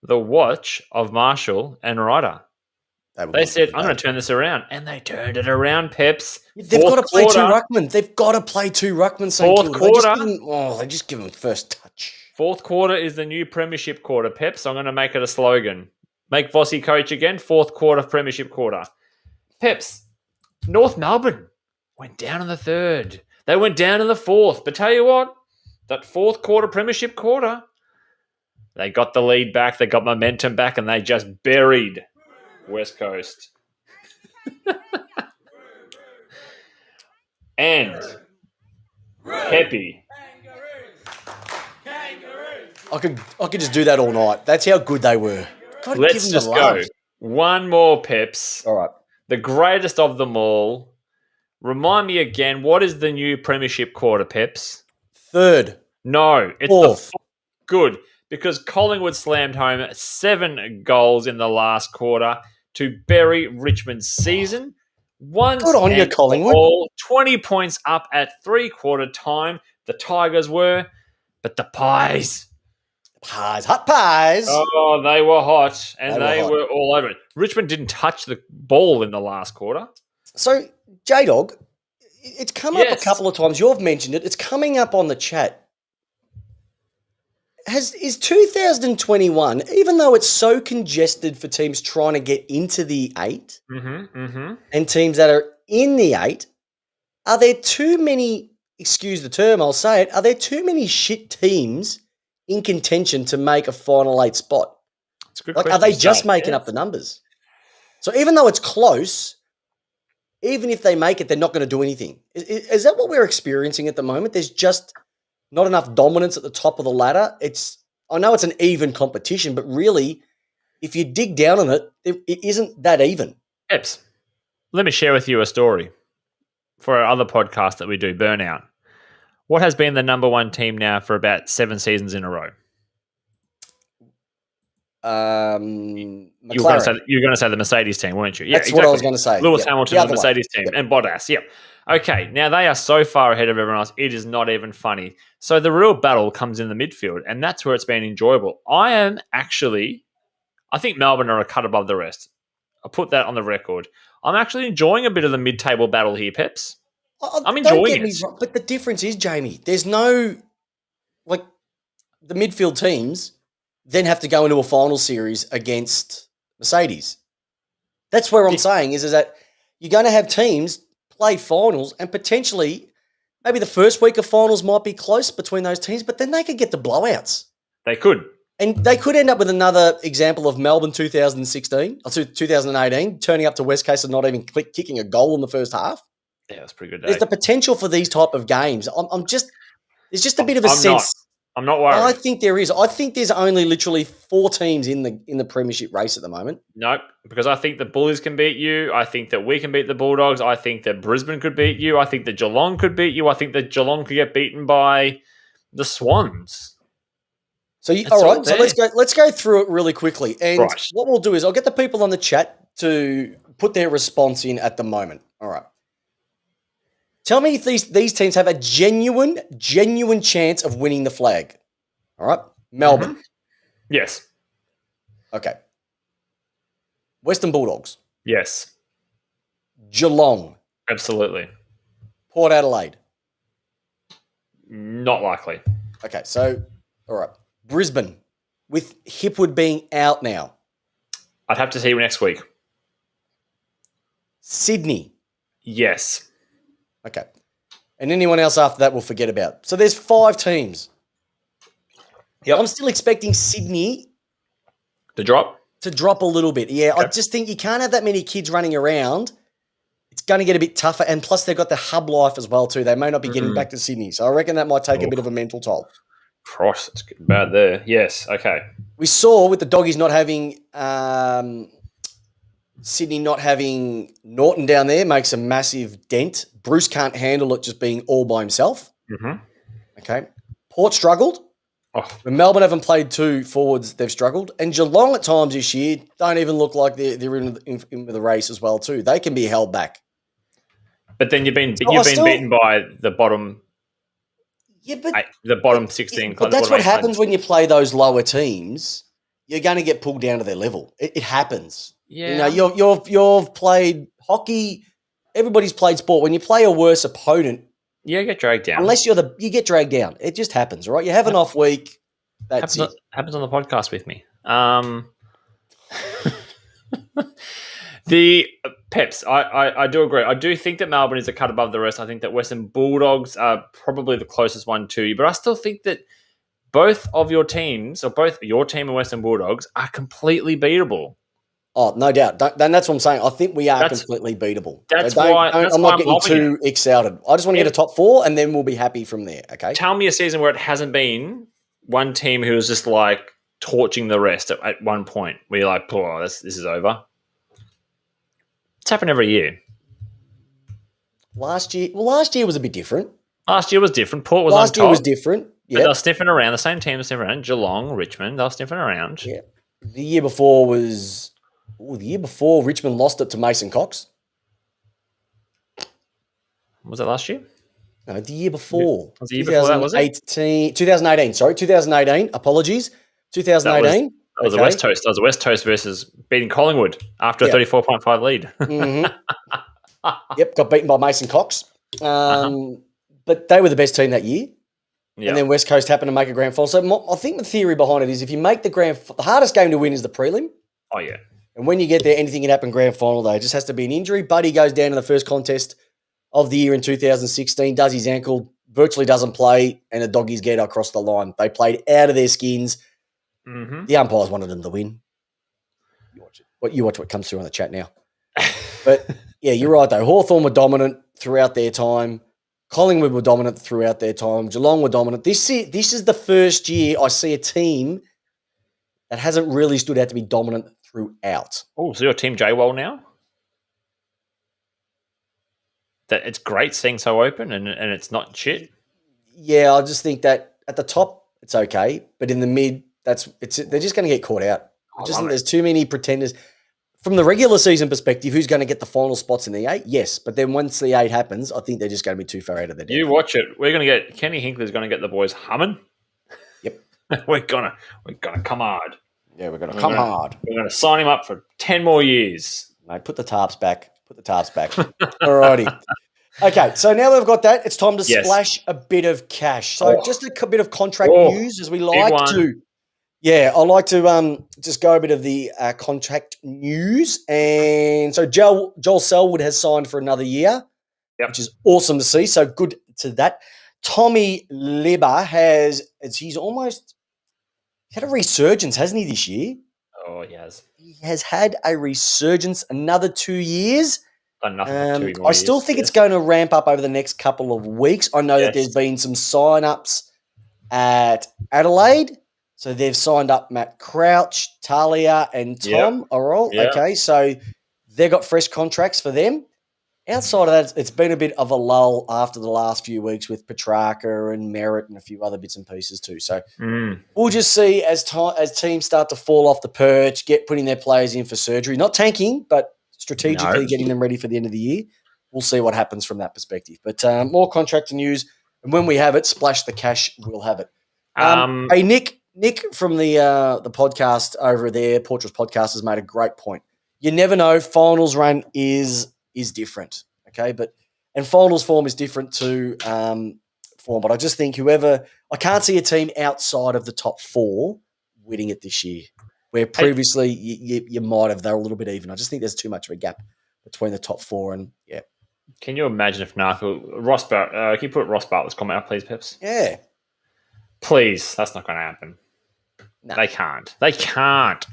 the watch of Marshall and Ryder. They said, I'm going to turn this around. And they turned it around, Peps. They've got to play two ruckmen. They've got to play two ruckmen. Fourth quarter. They just give them first touch. Fourth quarter is the new premiership quarter, Peps. I'm going to make it a slogan. Make Vossi coach again. Fourth quarter, premiership quarter. Peps, North Melbourne went down in the third. They went down in the fourth. But tell you what, that fourth quarter, premiership quarter, They got the lead back. They got momentum back, and they just buried West Coast. And Peppy. I could just do that all night. That's how good they were. God, give Let's them just the go. love. One more, Peps. All right. The greatest of them all. Remind me again, what is the new premiership quarter, Peps? Third. No, it's Fourth. the good, because Collingwood slammed home 7 goals in the last quarter to bury Richmond's season. Once Good on you, and for Collingwood. all, 20 points up at 3/4 time. The Tigers were, but the Pies. Pies. Hot pies. Oh, they were hot, and They they were were, hot. all over it. Richmond didn't touch the ball in the last quarter. So, J-Dog, it's come up a Yes. couple of times. You've mentioned it. It's coming up on the chat. Is 2021, even though it's so congested for teams trying to get into the 8 and teams that are in the 8, are there too many, excuse the term, I'll say it, are there too many shit teams in contention to make a final 8 spot? It's a good Like, question. are they just Zach. making up the numbers? So even though it's close, even if they make it, they're not going to do anything. Is that what we're experiencing at the moment? There's just not enough dominance at the top of the ladder. I know it's an even competition, but really, if you dig down on it, it isn't that even. Peps, let me share with you a story for our other podcast that we do, Burnout. What has been the number one team now for about 7 seasons in a row? McLaren. You were going to say the Mercedes team, weren't you? Yeah, That's what I was going to say. Lewis Yep. Hamilton, The the other one. Mercedes team, and Bottas. Yep. Okay, now they are so far ahead of everyone else, it is not even funny. So the real battle comes in the midfield, and that's where it's been enjoyable. I think Melbourne are a cut above the rest. I'll put that on the record. I'm actually enjoying a bit of the mid-table battle here, Peps. I'm Don't enjoying get me it. wrong, but the difference is, Jamie, there's no, like, the midfield teams then have to go into a final series against Mercedes. That's where I'm saying is that you're going to have teams play finals and potentially maybe the first week of finals might be close between those teams, but then they could get the blowouts. They could. And they could end up with another example of Melbourne 2016 or 2018 turning up to West Coast and not even kicking a goal in the first half. Yeah, that's pretty good. There's the potential for these type of games. There's just a bit of a sense. I'm not worried. I think there is. I think there's only literally 4 teams in the premiership race at the moment. Nope, because I think the Bullies can beat you. I think that we can beat the Bulldogs. I think that Brisbane could beat you. I think that Geelong could beat you. I think that Geelong could get beaten by the Swans. So It's all all right, so there. let's go through it really quickly. And Right. what we'll do is I'll get the people on the chat to put their response in at the moment. All right. Tell me if these teams have a genuine chance of winning the flag. All right. Melbourne. Yes. Okay. Western Bulldogs. Yes. Geelong. Absolutely. Port Adelaide. Not likely. Okay, so all right. Brisbane, with Hipwood being out now. I'd have to see you next week. Sydney. Yes. Okay. And anyone else after that we'll forget about. So there's 5 teams. Yep. I'm still expecting Sydney The drop? to drop a little bit. Yeah, I Okay. just think you can't have that many kids running around. It's going to get a bit tougher. And plus they've got the hub life as well too. They may not be getting back to Sydney. So I reckon that might take a bit of a mental toll. Cross. It's getting bad there. Yes. Okay. We saw with the Doggies not having Sydney not having Norton down there makes a massive dent. Bruce can't handle it just being all by himself. Mm-hmm. Okay. Port struggled. Oh, When Melbourne haven't played 2 forwards, they've struggled. And Geelong at times this year don't even look like they're in with the race as well too. They can be held back. but then you've been I still- beaten by the bottom Yeah, but 16. But that's bottom what 8 happens teams. when you play those lower teams. You're going to get pulled down to their level. It happens. Yeah. You know, you've played hockey. Everybody's played sport. When you play a worse opponent, Yeah, get dragged down. unless you get dragged down. It just happens, right? You have an off week. That's it. happens on the podcast with me. The Peps, I do agree. I do think that Melbourne is a cut above the rest. I think that Western Bulldogs are probably the closest one to you, but I still think that both of your teams, or both your team and Western Bulldogs, are completely beatable. Oh, no doubt. And that's what I'm saying. I think we are That's- completely beatable. that's So why I'm I'm not getting lobbing too excited. I just want to get a top 4, and then we'll be happy from there. Okay. Tell me a season where it hasn't been one team who was just like torching the rest at one point. Where you're like, oh, this is over. It's happened every year. Last year was a bit different. Last year was different. Port was Last on year was top. different. But Yeah. they were sniffing around. The same team was sniffing around. Geelong, Richmond, they were sniffing around. Yeah. The year before Richmond lost it to Mason Cox. Was that last year? No, the year before. Was the year before that, was it? 2018. Sorry, 2018. Apologies. 2018. That was a West Coast. That was a West Coast versus beating Collingwood after a 34.5 lead. Mhm. Yep, got beaten by Mason Cox. But they were the best team that year. Yeah. And then West Coast happened to make a grand final. So I think the theory behind it is if you make the hardest game to win is the prelim. Oh, yeah. And when you get there, anything can happen grand final day. It just has to be an injury. Buddy goes down in the first contest of the year in 2016, does his ankle, virtually doesn't play, and the Doggies get across the line. They played out of their skins. Mm-hmm. The umpires wanted them to win. You watch what comes through on the chat now. But, yeah, you're right, though. Hawthorn were dominant throughout their time. Collingwood were dominant throughout their time. Geelong were dominant. This is the first year I see a team that hasn't really stood out to be dominant throughout. Oh, so you're Team J-Wall now? That it's great seeing so open and it's not shit. Yeah, I just think that at the top it's okay, but in the mid, they're just going to get caught out. I just think there's too many pretenders. From the regular season perspective, who's going to get the final spots in the 8? Yes, but then once the 8 happens, I think they're just going to be too far out of their depth. You watch it. We're going to get Kenny Hinckley's going to get the boys humming. Yep, we're gonna come hard. Yeah, we're going to come hard. We're going to sign him up for 10 more years. Mate, put the tarps back. Alrighty. Okay, so now we've got that, it's time to splash a bit of cash. So just a bit of contract news, as we like to. Yeah, I like to just go a bit of the contract news. And so Joel Selwood has signed for another year, which is awesome to see. So good to that. Tommy Libba he's had a resurgence, hasn't he, this year? Oh, he has. He has had a resurgence, another 2 years. Done nothing for 2 I still think it's going to ramp up over the next couple of weeks. I know that there's been some sign-ups at Adelaide. So they've signed up Matt Crouch, Talia, and Tom. All right. Okay, so they've got fresh contracts for them. Outside of that, it's been a bit of a lull after the last few weeks with Petrarca and Merritt and a few other bits and pieces too. So we'll just see as teams start to fall off the perch, putting their players in for surgery. Not tanking, but strategically getting them ready for the end of the year. We'll see what happens from that perspective. But more contract news, and when we have it, splash the cash, we'll have it. Hey, Nick from the podcast over there, Portraits Podcast, has made a great point. You never know. Finals run is different, okay? And finals form is different to form. But I just think I can't see a team outside of the top 4 winning it this year. Where previously you might have, they're a little bit even. I just think there's too much of a gap between the top 4 and Can you imagine if Ross Bartlett, can you put Ross Bartlett's comment up, please, Peps? Yeah. Please, that's not going to happen. No. They can't.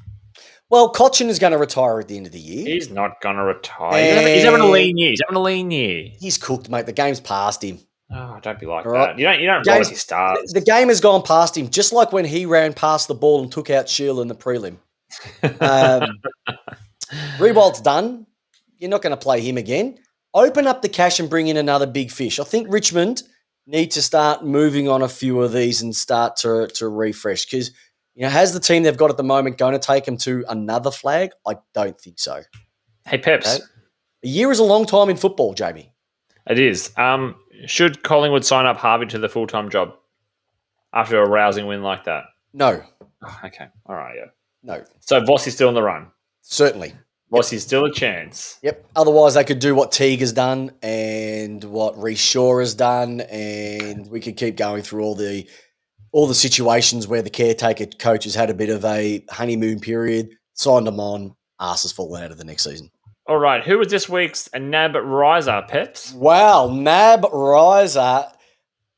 Well, Cochin is going to retire at the end of the year. He's not going to retire. He's having a lean year. He's cooked, mate. The game's past him. Oh, don't be like that. You don't roll his stars. The game has gone past him, just like when he ran past the ball and took out Sheila in the prelim. Rewald's done. You're not going to play him again. Open up the cash and bring in another big fish. I think Richmond need to start moving on a few of these and start to refresh because, has the team they've got at the moment going to take them to another flag? I don't think so. Hey, Peps. Okay? A year is a long time in football, Jamie. It is. Should Collingwood sign up Harvey to the full-time job after a rousing win like that? No. Oh, okay. All right, yeah. No. So Vossi's still on the run? Certainly. Vossi's still a chance. Yep. Otherwise, they could do what Teague has done and what Reece Shaw has done, and we could keep going through all the situations where the caretaker coach has had a bit of a honeymoon period, signed them on, asses falling out of the next season. All right. Who was this week's NAB Riser, Peps? Wow, NAB Riser.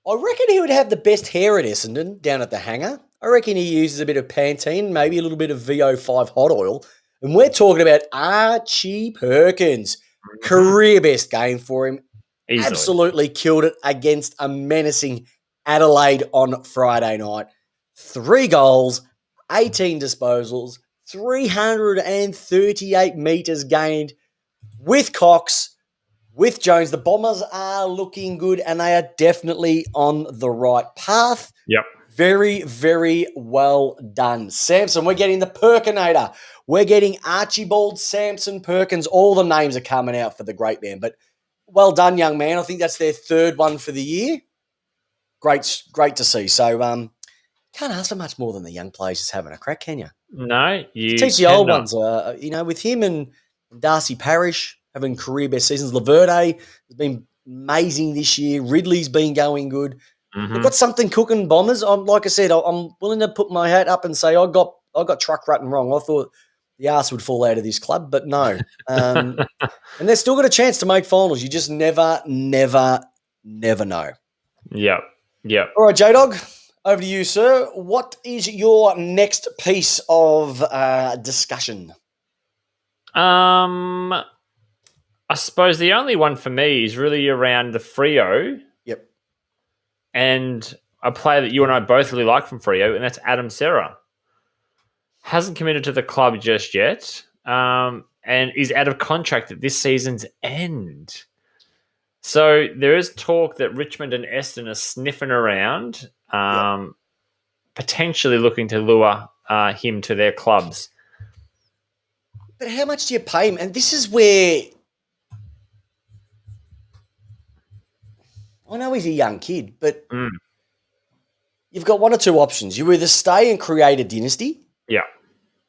I reckon he would have the best hair at Essendon down at the hangar. I reckon he uses a bit of Pantene, maybe a little bit of VO5 hot oil. And we're talking about Archie Perkins. Career best game for him. Easily. Absolutely killed it against a menacing Adelaide on Friday night. 3 goals, 18 disposals, 338 metres gained with Cox, with Jones. The Bombers are looking good and they are definitely on the right path. Yep. Very, very well done. Samson, we're getting the Perkinator. We're getting Archibald Samson Perkins. All the names are coming out for the great man. But well done, young man. I think that's their 3rd one for the year. Great to see. So can't ask for much more than the young players just having a crack, can you? No, you Teach the old ones. With him and Darcy Parish having career best seasons. Laverde has been amazing this year. Ridley's been going good. They've got something cooking, Bombers. Like I said, I'm willing to put my hat up and say I got truck rutting wrong. I thought the arse would fall out of this club, but no. And they've still got a chance to make finals. You just never know. Yep. All right, J-Dog, over to you, sir. What is your next piece of discussion? I suppose the only one for me is really around the Freo. Yep. And a player that you and I both really like from Freo, and that's Adam Serra. Hasn't committed to the club just yet, and is out of contract at this season's end. So there is talk that Richmond and Essendon are sniffing around, potentially looking to lure him to their clubs. But how much do you pay him? And this is where I know he's a young kid, but you've got one or two options. You either stay and create a dynasty,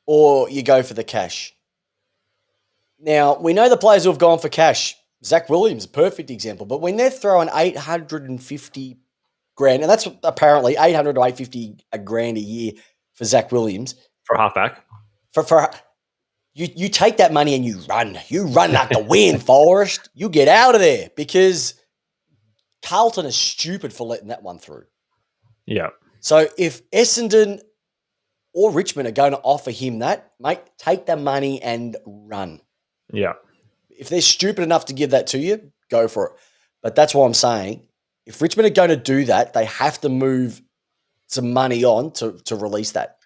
or you go for the cash. Now, we know the players who have gone for cash. Zach Williams, a perfect example. But when they're throwing 850 grand, and that's apparently 800 to 850 a grand a year for Zach Williams. For halfback. You take that money and you run. You run like the wind, Forrest. You get out of there because Carlton is stupid for letting that one through. Yeah. So if Essendon or Richmond are going to offer him that, mate, take the money and run. Yeah. If they're stupid enough to give that to you, go for it. But that's what I'm saying. If Richmond are going to do that, they have to move some money on to release that.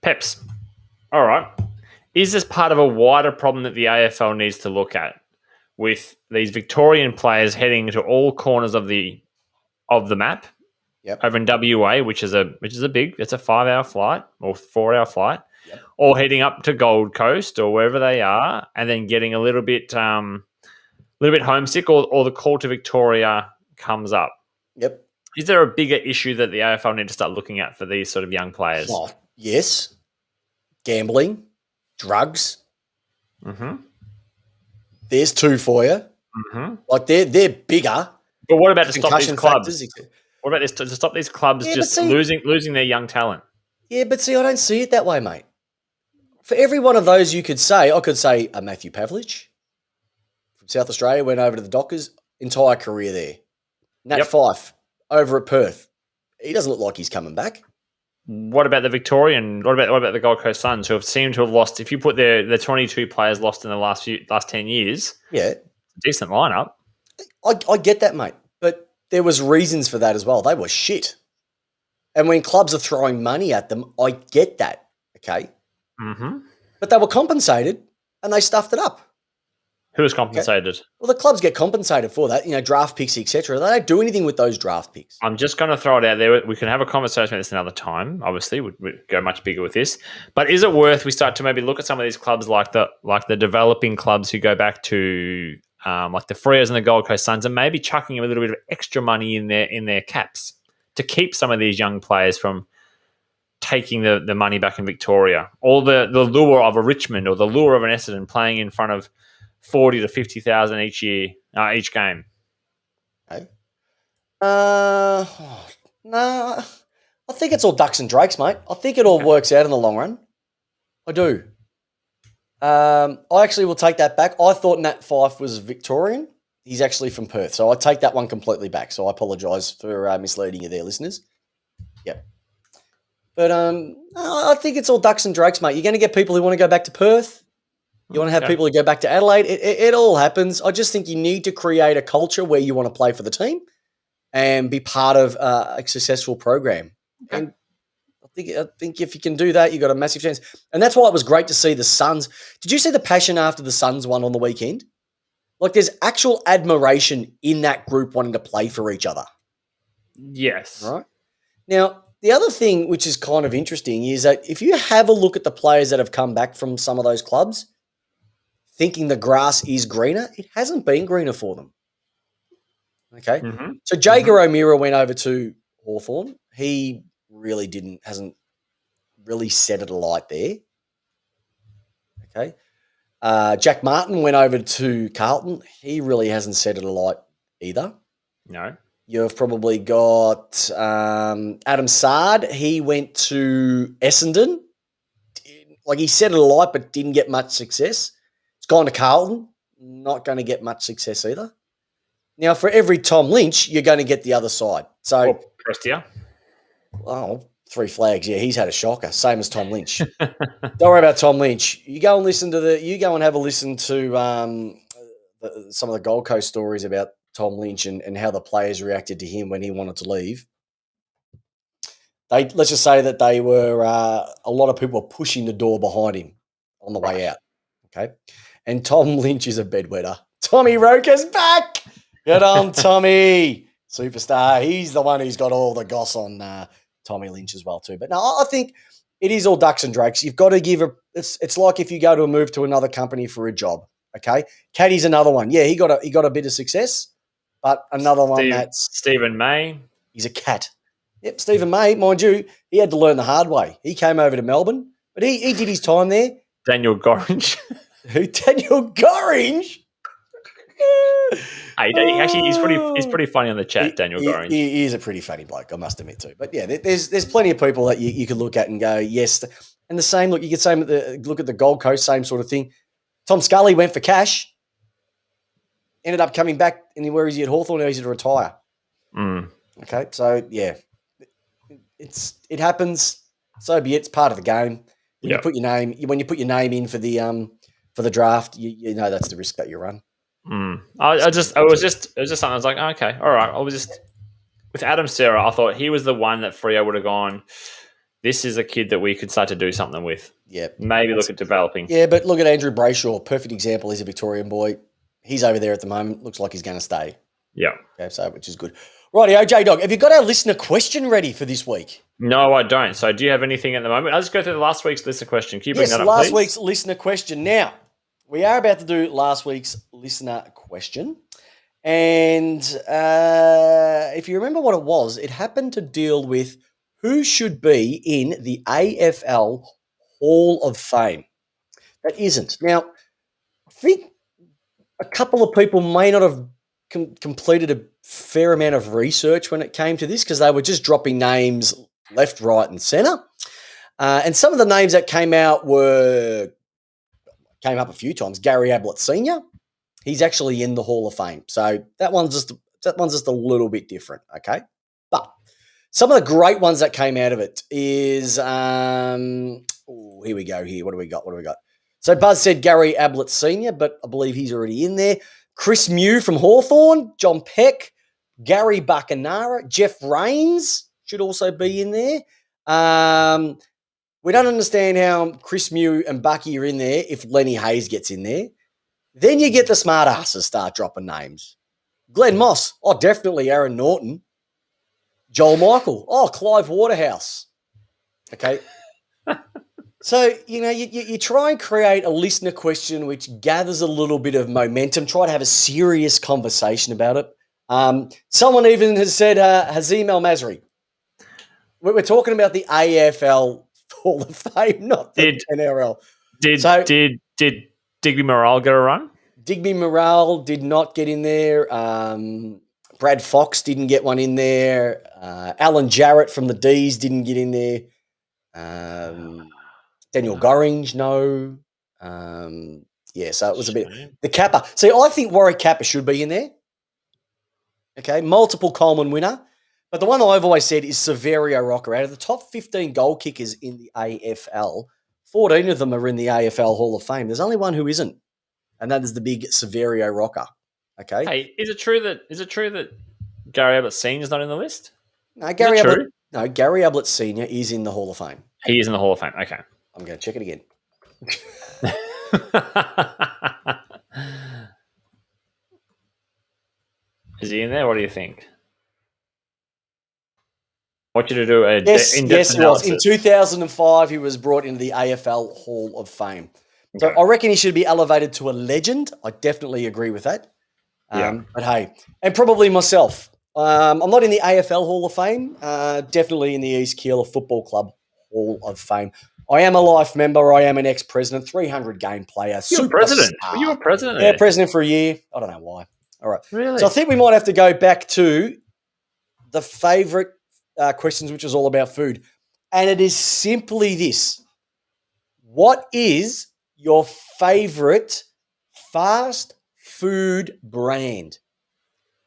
Peps. All right. Is this part of a wider problem that the AFL needs to look at with these Victorian players heading to all corners of the map? Yep. Over in WA, which is a big, it's a 5-hour flight or 4-hour flight, Yep. or heading up to Gold Coast or wherever they are, and then getting a little bit homesick, or the call to Victoria comes up. Yep. Is there a bigger issue that the AFL need to start looking at for these sort of young players? Oh, yes. Gambling, drugs. Mm-hmm. There's 2 for you. Mm-hmm. Like they're bigger. But what about to stop these Concussion clubs? factors. What about this to stop these clubs just losing their young talent? Yeah, but see, I don't see it that way, mate. For every one of those I could say Matthew Pavlich from South Australia, went over to the Dockers, entire career there. Nat Fyfe over at Perth. He doesn't look like he's coming back. What about the Victorian? What about the Gold Coast Suns, who have seemed to have lost? If you put the 22 players lost in the last 10 years, decent lineup. I get that, mate. But there was reasons for that as well. They were shit. And when clubs are throwing money at them, I get that, okay? Mm-hmm. But they were compensated and they stuffed it up. Who was compensated? Okay? Well, the clubs get compensated for that, draft picks, etc. They don't do anything with those draft picks. I'm just going to throw it out there. We can have a conversation about this another time. Obviously, we'd go much bigger with this. But is it worth we start to maybe look at some of these clubs like the developing clubs who go back to like the Freos and the Gold Coast Suns, and maybe chucking a little bit of extra money in their caps to keep some of these young players from taking the money back in Victoria, or the lure of a Richmond or the lure of an Essendon playing in front of 40 to 50,000 each year, each game. Okay. No, I think it's all ducks and drakes, mate. I think it all works out in the long run. I do. I actually will take that back. I thought Nat Fyfe was Victorian. He's actually from Perth. So I take that one completely back. So I apologise for misleading you there, listeners. Yep. But I think it's all ducks and drakes, mate. You're going to get people who want to go back to Perth. You want to have people who go back to Adelaide. It all happens. I just think you need to create a culture where you want to play for the team and be part of a successful program. Okay. And I think if you can do that, you've got a massive chance. And that's why it was great to see the Suns. Did you see the passion after the Suns won on the weekend? Like, there's actual admiration in that group wanting to play for each other. Yes. Right. Now, the other thing which is kind of interesting is that if you have a look at the players that have come back from some of those clubs, thinking the grass is greener, it hasn't been greener for them. Okay. Mm-hmm. So Jaeger O'Meara went over to Hawthorn. He really hasn't really set it alight there. Okay. Jack Martin went over to Carlton. He really hasn't set it alight either. No. You've probably got Adam Sard. He went to Essendon. Like, he set it alight, but didn't get much success. It's gone to Carlton. Not going to get much success either. Now, for every Tom Lynch, you're going to get the other side. So, Prestia. Oh, 3 flags. Yeah, he's had a shocker. Same as Tom Lynch. Don't worry about Tom Lynch. You go and have a listen to some of the Gold Coast stories about Tom Lynch and how the players reacted to him when he wanted to leave. Let's just say that they were a lot of people were pushing the door behind him on the way out. Okay, and Tom Lynch is a bedwetter. Tommy Roker's back. Get on, Tommy, superstar. He's the one who's got all the goss on Tommy Lynch as well too. But no, I think it is all ducks and drakes. You've got to give it's like if you go to move to another company for a job. Okay, Caddy's another one. Yeah, he got a bit of success. But another one that's Stephen May. He's a cat. Yep, Stephen May, mind you, he had to learn the hard way. He came over to Melbourne, but he did his time there. Daniel Gorringe. Who? Daniel Gorringe? He's pretty funny on the chat, Daniel Gorringe. He is a pretty funny bloke, I must admit too. But yeah, there's plenty of people that you could look at and go, yes. And the same look, you could look at the Gold Coast, same sort of thing. Tom Scully went for cash. Ended up coming back, and where is he at Hawthorn? Now he's to retire. Mm. Okay, so yeah, it happens. So be it. It's part of the game. When you put your name in for the draft, you know that's the risk that you run. Mm. It was just something. I was like, okay, all right. I was just with Adam Serra. I thought he was the one that Freo would have gone. This is a kid that we could start to do something with. Yeah, maybe look at developing. Yeah, but look at Andrew Brayshaw. Perfect example. He's a Victorian boy. He's over there at the moment. Looks like he's going to stay. Yeah. Okay, so which is good. Righty, OJ Dog, have you got our listener question ready for this week? No, I don't. So do you have anything at the moment? I'll just go through the last week's listener question. Can you bring that up, last please? week's listener question. Now, we are about to do last week's listener question. And if you remember what it was, it happened to deal with who should be in the AFL Hall of Fame. That isn't. Now, I think a couple of people may not have completed a fair amount of research when it came to this because they were just dropping names left, right, and centre. And some of the names that came up a few times. Gary Ablett Sr., he's actually in the Hall of Fame. So that one's just a little bit different, okay? But some of the great ones that came out of it is here we go here. What do we got? So Buzz said Gary Ablett Sr., but I believe he's already in there. Chris Mew from Hawthorn, John Peck, Gary Buckenara, Jeff Rains should also be in there. We don't understand how Chris Mew and Bucky are in there if Lenny Hayes gets in there. Then you get the smart asses start dropping names. Glenn Moss, definitely Aaron Norton. Joel Michael, Clive Waterhouse. Okay. So, you try and create a listener question which gathers a little bit of momentum, try to have a serious conversation about it. Someone even has said Hazim El Masri. We're talking about the AFL Hall of Fame, not the NRL. Did Digby Morale get a run? Digby Morale did not get in there. Brad Fox didn't get one in there. Alan Jarrett from the D's didn't get in there. Daniel Gorringe, no. So it was a bit. The Kappa. See, I think Warwick Kappa should be in there. Okay, multiple Coleman winner. But the one that I've always said is Severio Rocker. Out of the top 15 goal kickers in the AFL, 14 of them are in the AFL Hall of Fame. There's only one who isn't, and that is the big Severio Rocker. Okay. Hey, is it true that Gary Ablett Senior is not in the list? No, Gary true? Ablett. No, Gary Ablett Senior is in the Hall of Fame. He is in the Hall of Fame. Okay. I'm going to check it again. Is he in there? What do you think? I want you to do a Yes, in-depth yes, he was. In analysis. 2005, he was brought into the AFL Hall of Fame. So Okay. I reckon he should be elevated to a legend. I definitely agree with that. Yeah. But hey, and probably myself. I'm not in the AFL Hall of Fame. Definitely in the East Keeler Football Club Hall of Fame. I am a life member. I am an ex-president, 300 game player. You were president. superstar. Were you a president? Yeah, there? president for a year. I don't know why. All right. Really? So I think we might have to go back to the favourite questions, which is all about food. And it is simply this. What is your favourite fast food brand?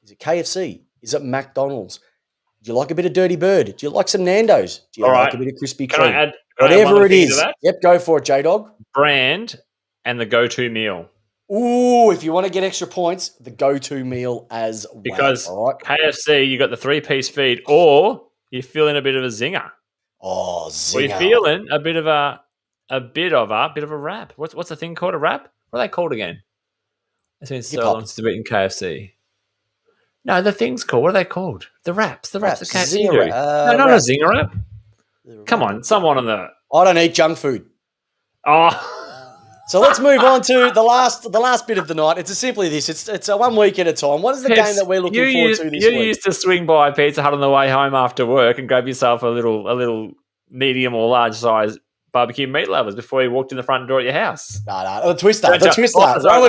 Is it KFC? Is it McDonald's? Do you like a bit of Dirty Bird? Do you like some Nando's? Do you All like right. a bit of Krispy Can I Kreme? add Whatever one it thing to is. that? Yep, go for it, J-Dog. Brand and the go-to meal. Ooh, if you want to get extra points, the go-to meal as well. Because all right. KFC, you got the 3-piece feed, or you're feeling a bit of a zinger. Oh, Or zinger. you're feeling a bit of a wrap. What's the thing called? A wrap? What are they called again? It's been so Hip-hop. long since I've eaten KFC. No, the thing's called. What are they called? The wraps. The wraps. Wraps. The KFC Zinger do. wrap. No, not Wrap. a zinger wrap. Come on, someone on the. I don't eat junk food. Oh, So let's move on to the last bit of the night. It's simply this. It's a 1 week at a time. What is the game that we're looking forward to this you week? used to swing by Pizza Hut on the way home after work and grab yourself a little medium or large size barbecue meat lovers before you walked in the front door at your house. No, the Twister. Don't The tell- Twister. oh, sorry,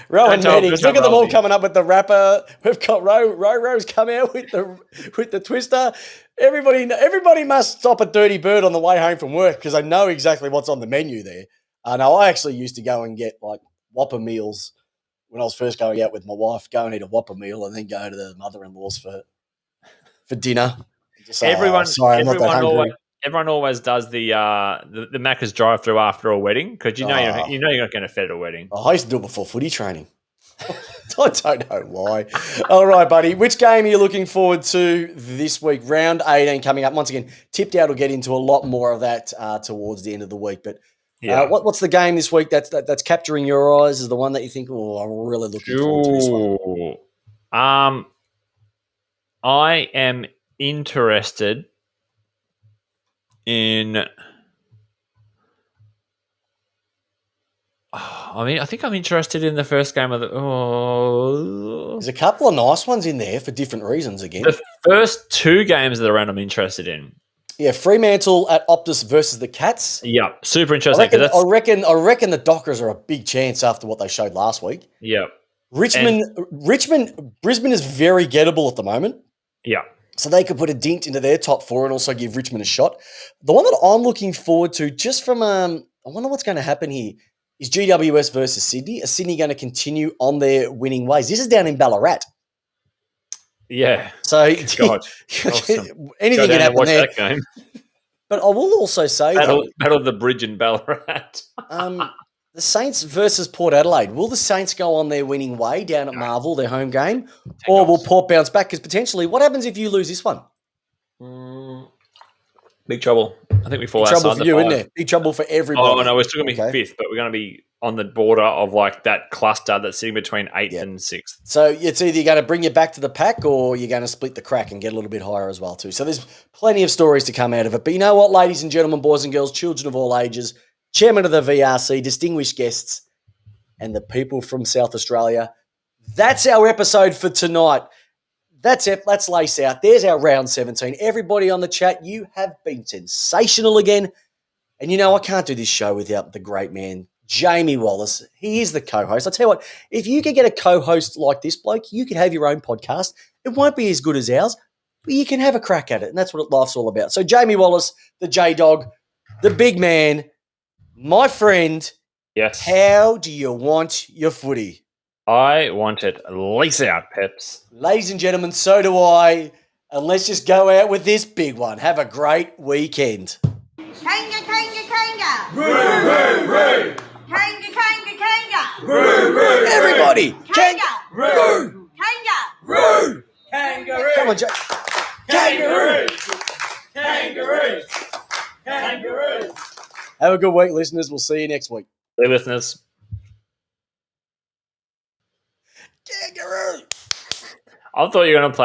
Rowan don't Meddings. tell Look at them all Rosie. coming up with the wrapper. We've got Ro's come out with the Twister. Everybody must stop at Dirty Bird on the way home from work because they know exactly what's on the menu there. No, I actually used to go and get like Whopper meals when I was first going out with my wife. Go and eat a Whopper meal and then go to the mother-in-law's for dinner. Just say, Everyone, sorry, I'm not that hungry. everyone always does the Macca's drive-through after a wedding because you know Oh. you're not going to fed at a wedding. I used to do it before footy training. I don't know why. All right, buddy. Which game are you looking forward to this week? Round 18 coming up. Once again, Tipped Out will get into a lot more of that towards the end of the week. But what's the game this week that's capturing your eyes? Is the one that you think, oh, I'm really looking forward to this one? I am interested in. I think I'm interested in the first game of the. There's a couple of nice ones in there for different reasons again. The first two games of the round I'm interested in. Yeah, Fremantle at Optus versus the Cats. Yeah, super I interesting. reckon the Dockers are a big chance after what they showed last week. Yeah, Brisbane is very gettable at the moment. yeah. So they could put a dint into their top four and also give Richmond a shot. The one that I'm looking forward to, just from I wonder what's going to happen here, is GWS versus Sydney. Is Sydney going to continue on their winning ways? This is down in Ballarat. Yeah. So God. Awesome. anything can happen watch there. that game. But I will also say, Battle of the Bridge in Ballarat. the Saints versus Port Adelaide. Will the Saints go on their winning way down at Marvel, their home game? Or will Port bounce back? Because potentially, what happens if you lose this one? Big trouble. I think we fall Big outside trouble for the you, five. isn't it? Big trouble for everybody. Oh, no, we're still going to be Okay. fifth, but we're going to be on the border of like that cluster that's sitting between eighth and sixth. So it's either going to bring you back to the pack or you're going to split the crack and get a little bit higher as well too. So there's plenty of stories to come out of it. But you know what, ladies and gentlemen, boys and girls, children of all ages, chairman of the VRC, distinguished guests, and the people from South Australia, that's our episode for tonight. That's it. Let's lace out. There's our round 17. Everybody on the chat, you have been sensational again. And you know, I can't do this show without the great man, Jamie Wallace. He is the co-host. I'll tell you what, if you could get a co-host like this bloke, you could have your own podcast. It won't be as good as ours, but you can have a crack at it. And that's what life's all about. So Jamie Wallace, the J-Dog, the big man, my friend, Yes. how do you want your footy? I want it lace out, Peps. Ladies and gentlemen, so do I. And let's just go out with this big one. Have a great weekend. Kanga, kanga, kanga. Roo, roo, roo. Kanga, kanga, kanga. Roo, roo, Everybody, Kanga. roo. Kanga. Roo. Kangaroo. come on, Jay. Kangaroo. Kangaroo. Kangaroo. Have a good week, listeners. We'll see you next week. Hey, listeners. Kangaroo. I thought you were going to play